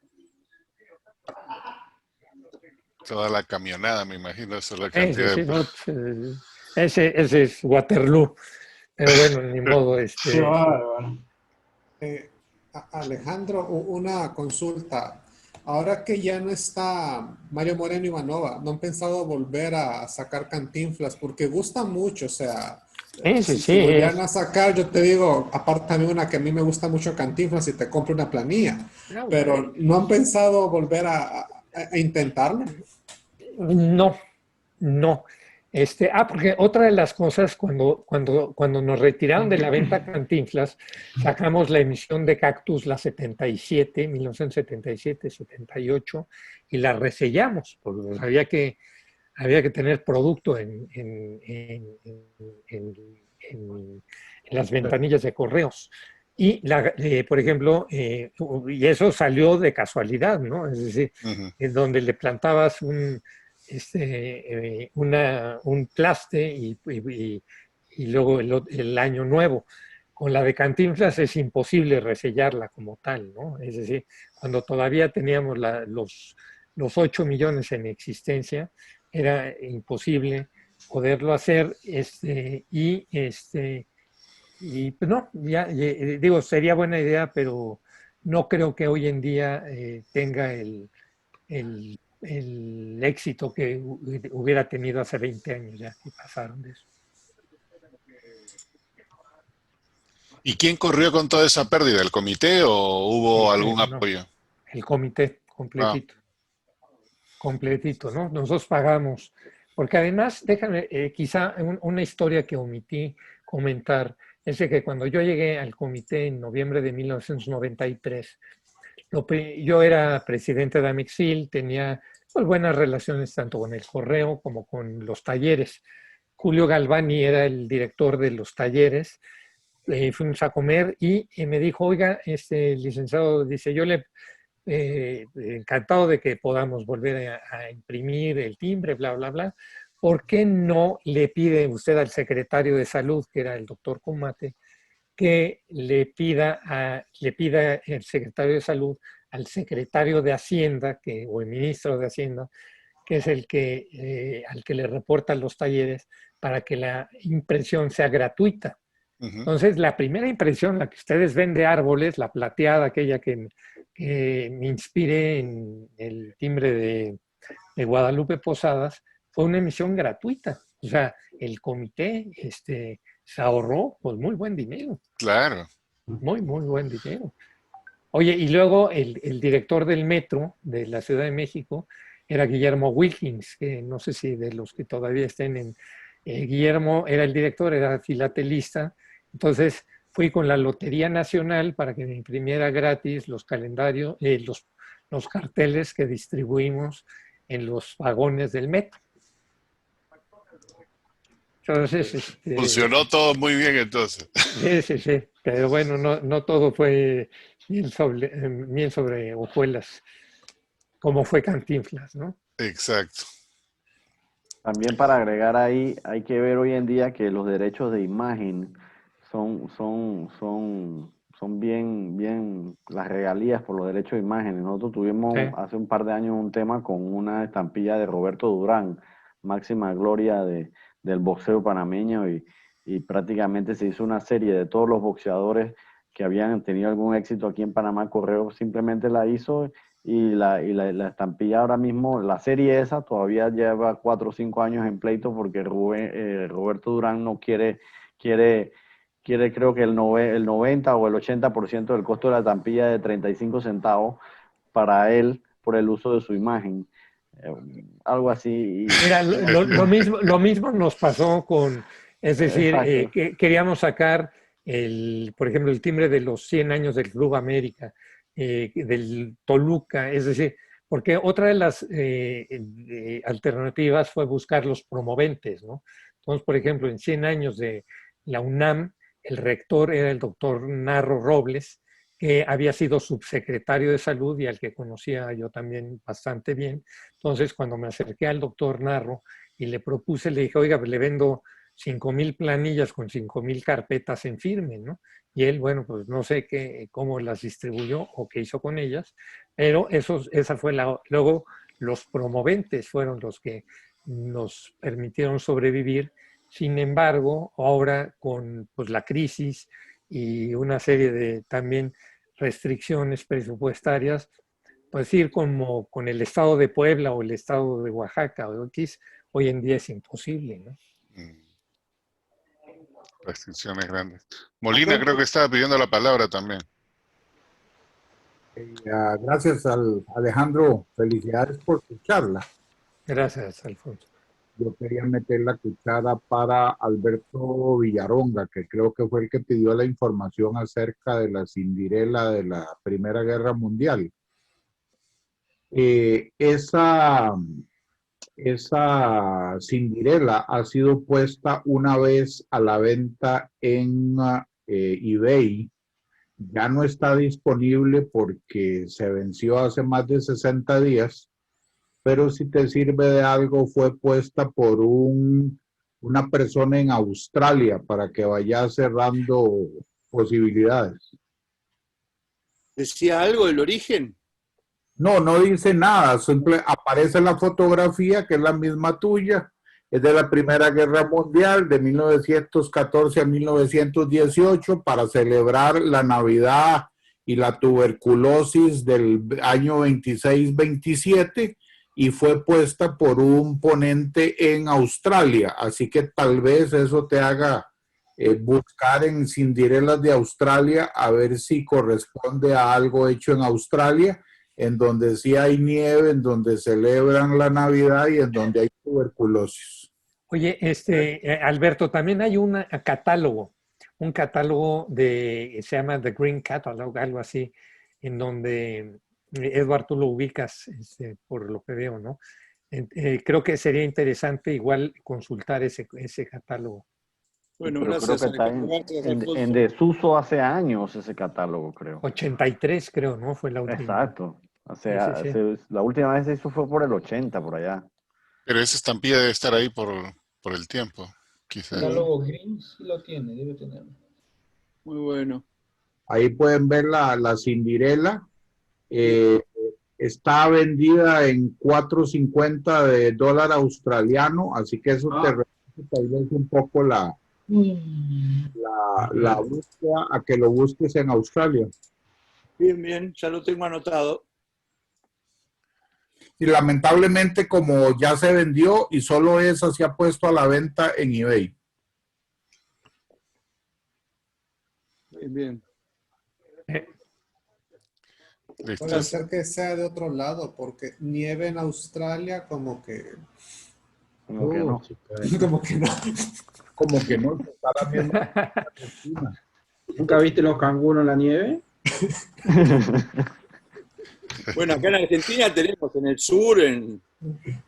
Toda la camionada, me imagino, esa es la cantidad Sí, no, ese es Waterloo, pero bueno, ni modo. Alejandro, una consulta. Ahora que ya no está Mario Moreno Ivanova, ¿no han pensado volver a sacar Cantinflas? Porque gusta mucho, o sea, si volvieran a sacar, yo te digo, aparte también una que a mí me gusta mucho Cantinflas y te compro una planilla, pero ¿no han pensado volver a intentarlo? No. Porque otra de las cosas, cuando nos retiraron de la venta Cantinflas, sacamos la emisión de Cactus, la 77, 1977, 78, y la resellamos, porque había que tener producto en las ventanillas de correos. Y, por ejemplo, y eso salió de casualidad, ¿no? Es decir, en donde le plantabas un plaste y luego el año nuevo. Con la de Cantinflas es imposible resellarla como tal, ¿no? Es decir, cuando todavía teníamos los 8 millones en existencia, era imposible poderlo hacer, y pues no, digo, sería buena idea, pero no creo que hoy en día tenga el éxito que hubiera tenido hace 20 años ya que pasaron de eso. ¿Y quién corrió con toda esa pérdida? ¿El comité o hubo algún apoyo? El comité, completito. Completito, ¿no? Nosotros pagamos. Porque además, déjame, quizá una historia que omití comentar, es de que cuando yo llegué al comité en noviembre de 1993, yo era presidente de Amexil, tenía pues buenas relaciones tanto con el correo como con los talleres. Julio Galvani era el director de los talleres. Fuimos a comer y me dijo, oiga, licenciado, dice, yo encantado de que podamos volver a imprimir el timbre, bla, bla, bla. ¿Por qué no le pide usted al secretario de Salud, que era el doctor Comate, que le pida el secretario de Salud al secretario de Hacienda o el ministro de Hacienda, que es al que le reportan los talleres, para que la impresión sea gratuita? Entonces, la primera impresión, la que ustedes ven de árboles, la plateada, aquella que me inspiré en el timbre de Guadalupe Posadas, fue una emisión gratuita. O sea, el comité se ahorró pues, muy buen dinero. Claro. Muy buen dinero. Oye, y luego el director del metro de la Ciudad de México era Guillermo Wilkins, que no sé si de los que todavía estén en... Guillermo era el director, era filatelista, entonces fui con la Lotería Nacional para que me imprimiera gratis los calendarios, los carteles que distribuimos en los vagones del metro. Entonces, funcionó todo muy bien entonces. Sí. Pero bueno, no todo fue miel sobre hojuelas, como fue Cantinflas, ¿no? Exacto. También para agregar ahí, hay que ver hoy en día que los derechos de imagen son bien las regalías por los derechos de imagen. Nosotros tuvimos hace un par de años un tema con una estampilla de Roberto Durán, máxima gloria del boxeo panameño, y prácticamente se hizo una serie de todos los boxeadores que habían tenido algún éxito aquí en Panamá. Correo simplemente la hizo y la estampilla ahora mismo, la serie esa todavía lleva 4 o 5 años en pleito porque Roberto Durán no quiere creo que el 90 o el 80% del costo de la estampilla de 35 centavos para él por el uso de su imagen. Algo así. Mira, lo mismo nos pasó con, es decir, queríamos sacar, por ejemplo, el timbre de los 100 años del Club América, del Toluca, es decir, porque otra de las alternativas fue buscar los promoventes, ¿no? Entonces, por ejemplo, en 100 años de la UNAM, el rector era el doctor Narro Robles, que había sido subsecretario de salud y al que conocía yo también bastante bien. Entonces, cuando me acerqué al doctor Narro y le propuse, le dije, oiga, pues le vendo 5,000 planillas con 5,000 carpetas en firme, ¿no? Y él, bueno, pues no sé cómo las distribuyó o qué hizo con ellas, pero esa fue luego los promoventes fueron los que nos permitieron sobrevivir. Sin embargo, ahora con pues, la crisis y una serie de también restricciones presupuestarias, pues ir como con el estado de Puebla o el estado de Oaxaca o X, hoy en día es imposible, ¿no? Restricciones grandes. Molina creo que estaba pidiendo la palabra también. Gracias Alejandro, felicidades por tu charla. Gracias, Alfonso. Yo quería meter la cuchara para Alberto Villaronga, que creo que fue el que pidió la información acerca de la Cinderella de la Primera Guerra Mundial. Esa Cinderella ha sido puesta una vez a la venta en eBay. Ya no está disponible porque se venció hace más de 60 días. Pero si te sirve de algo, fue puesta por una persona en Australia para que vaya cerrando posibilidades. ¿Decía algo del origen? No dice nada, simple aparece la fotografía que es la misma tuya, es de la Primera Guerra Mundial de 1914 a 1918 para celebrar la Navidad y la tuberculosis del año 26-27. Y fue puesta por un ponente en Australia. Así que tal vez eso te haga buscar en Cinderellas de Australia a ver si corresponde a algo hecho en Australia, en donde sí hay nieve, en donde celebran la Navidad y en donde hay tuberculosis. Oye, Alberto, también hay un catálogo se llama The Green Catalog, algo así, en donde... Eduardo, tú lo ubicas por lo que veo, ¿no? Creo que sería interesante igual consultar ese catálogo. Bueno, gracias. Creo que está en desuso hace años ese catálogo, creo. 83 creo, ¿no? Fue la última. Exacto. Sí. La última vez eso fue por el 80, por allá. Pero esa estampilla debe estar ahí por el tiempo, quizás. El catálogo Green sí lo tiene, debe tenerlo. Muy bueno. Ahí pueden ver la Cinderella. Está vendida en $4.50 de dólar australiano, así que eso te reduce tal vez un poco la la búsqueda a que lo busques en Australia. Bien, bien, ya lo tengo anotado. Y lamentablemente como ya se vendió y solo esa se ha puesto a la venta en eBay. Bien, bien. Puede ser que sea de otro lado, porque nieve en Australia como que... Como que no. Como que no. Como que no, está la misma. ¿Nunca viste los canguros en la nieve? Bueno, acá en Argentina tenemos en el sur,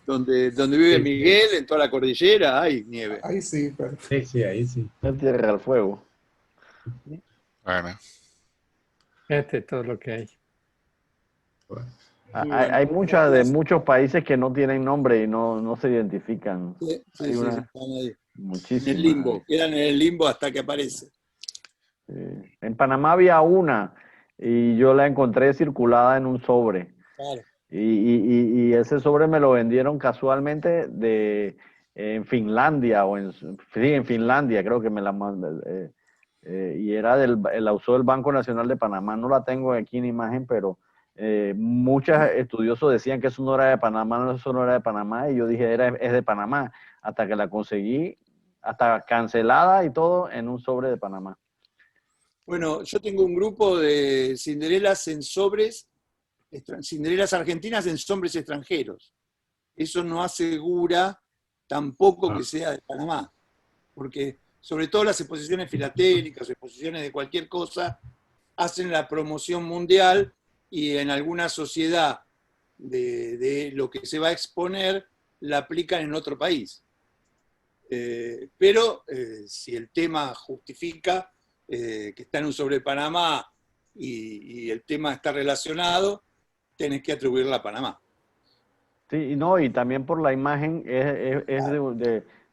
donde vive Miguel, en toda la cordillera, hay nieve. Ahí sí, pero... Sí, ahí sí. En Tierra del Fuego. Bueno. Fíjate todo lo que hay. Hay muchos países que no tienen nombre y no se identifican. Sí, hay están ahí. Muchísimas. En el limbo, quedan en el limbo hasta que aparece. En Panamá había una y yo la encontré circulada en un sobre. Claro. Y ese sobre me lo vendieron casualmente en Finlandia, en Finlandia creo que me la mandó. Y era la usó el Banco Nacional de Panamá. No la tengo aquí en imagen, pero muchos estudiosos decían que eso no era de Panamá, eso no era de Panamá, y yo dije, es de Panamá, hasta que la conseguí, hasta cancelada y todo, en un sobre de Panamá. Bueno, yo tengo un grupo de cinderelas en sobres, cinderelas argentinas en sobres extranjeros. Eso no asegura tampoco que sea de Panamá, porque sobre todo las exposiciones filatélicas, exposiciones de cualquier cosa, hacen la promoción mundial y en alguna sociedad de lo que se va a exponer la aplican en otro país. Pero si el tema justifica que está en un sobre Panamá y el tema está relacionado, tenés que atribuirla a Panamá. Sí, y también por la imagen es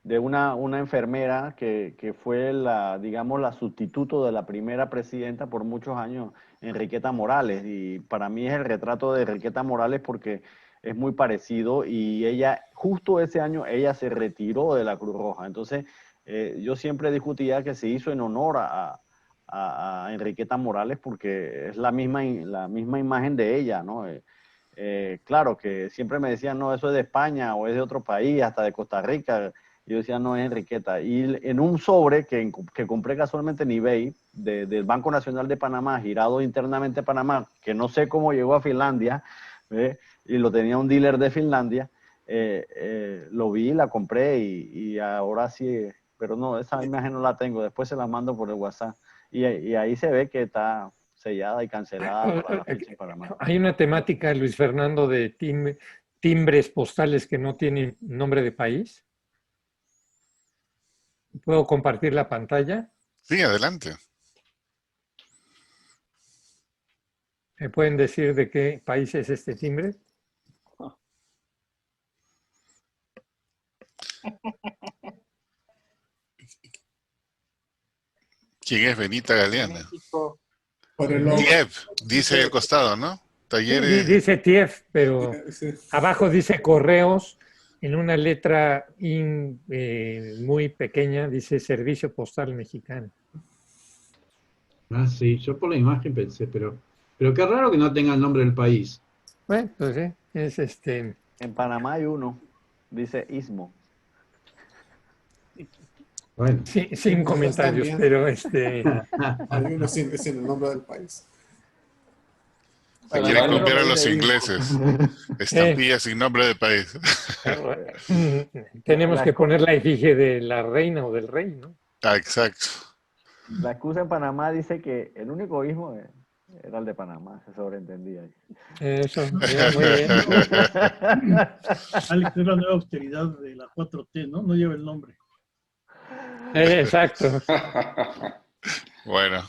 de una enfermera que fue digamos, la sustituto de la primera presidenta por muchos años, Enriqueta Morales, y para mí es el retrato de Enriqueta Morales porque es muy parecido, y ella, justo ese año, ella se retiró de la Cruz Roja. Entonces, yo siempre discutía que se hizo en honor a Enriqueta Morales porque es la misma imagen de ella, ¿no? Claro que siempre me decían, no, eso es de España o es de otro país, hasta de Costa Rica. Yo decía, no, es Enriqueta. Y en un sobre que compré casualmente en eBay del Banco Nacional de Panamá, girado internamente a Panamá, que no sé cómo llegó a Finlandia, y lo tenía un dealer de Finlandia, lo vi, la compré y ahora sí, pero no, esa imagen no la tengo, después se la mando por el WhatsApp. Y ahí se ve que está sellada y cancelada para la fecha en Panamá. Hay una temática, Luis Fernando, de timbres postales que no tienen nombre de país. ¿Puedo compartir la pantalla? Sí, adelante. ¿Me pueden decir de qué país es este timbre? ¿Quién es Benita Galeana? México. TIEF, dice al costado, ¿no? Talleres. Dice TIEF, pero abajo dice correos, en una letra muy pequeña, dice Servicio Postal Mexicano. Ah, sí, yo por la imagen pensé, pero qué raro que no tenga el nombre del país. Bueno, pues sí, es En Panamá hay uno, dice Istmo. Bueno. Sí, sin comentarios, pero Hay uno sin el nombre del país. Se quieren copiar a los ingleses. Estampillas sin nombre de país. Tenemos que poner la efigie de la reina o del rey, ¿no? Ah, exacto. La excusa en Panamá dice que el único istmo era el de Panamá, se sobreentendía. Eso, muy bien. Alex, es la nueva austeridad de la 4T, ¿no? No lleva el nombre. Exacto. Bueno.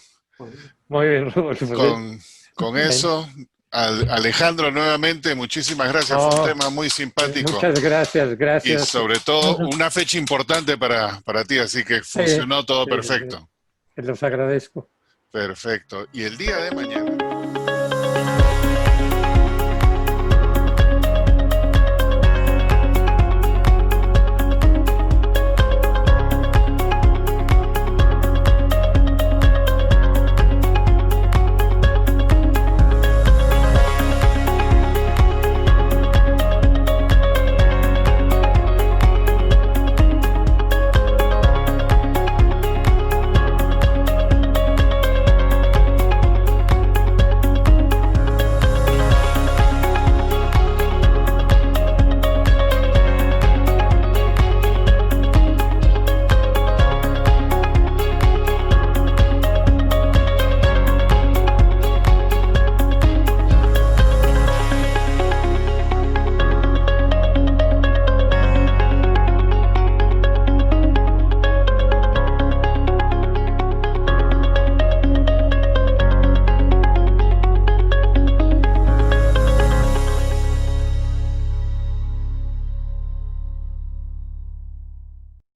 Muy bien, Rodolfo. Con eso, Alejandro, nuevamente, muchísimas gracias. Fue un tema muy simpático. Muchas gracias. Y sobre todo, una fecha importante para ti, así que funcionó todo perfecto. Los agradezco. Perfecto. Y el día de mañana.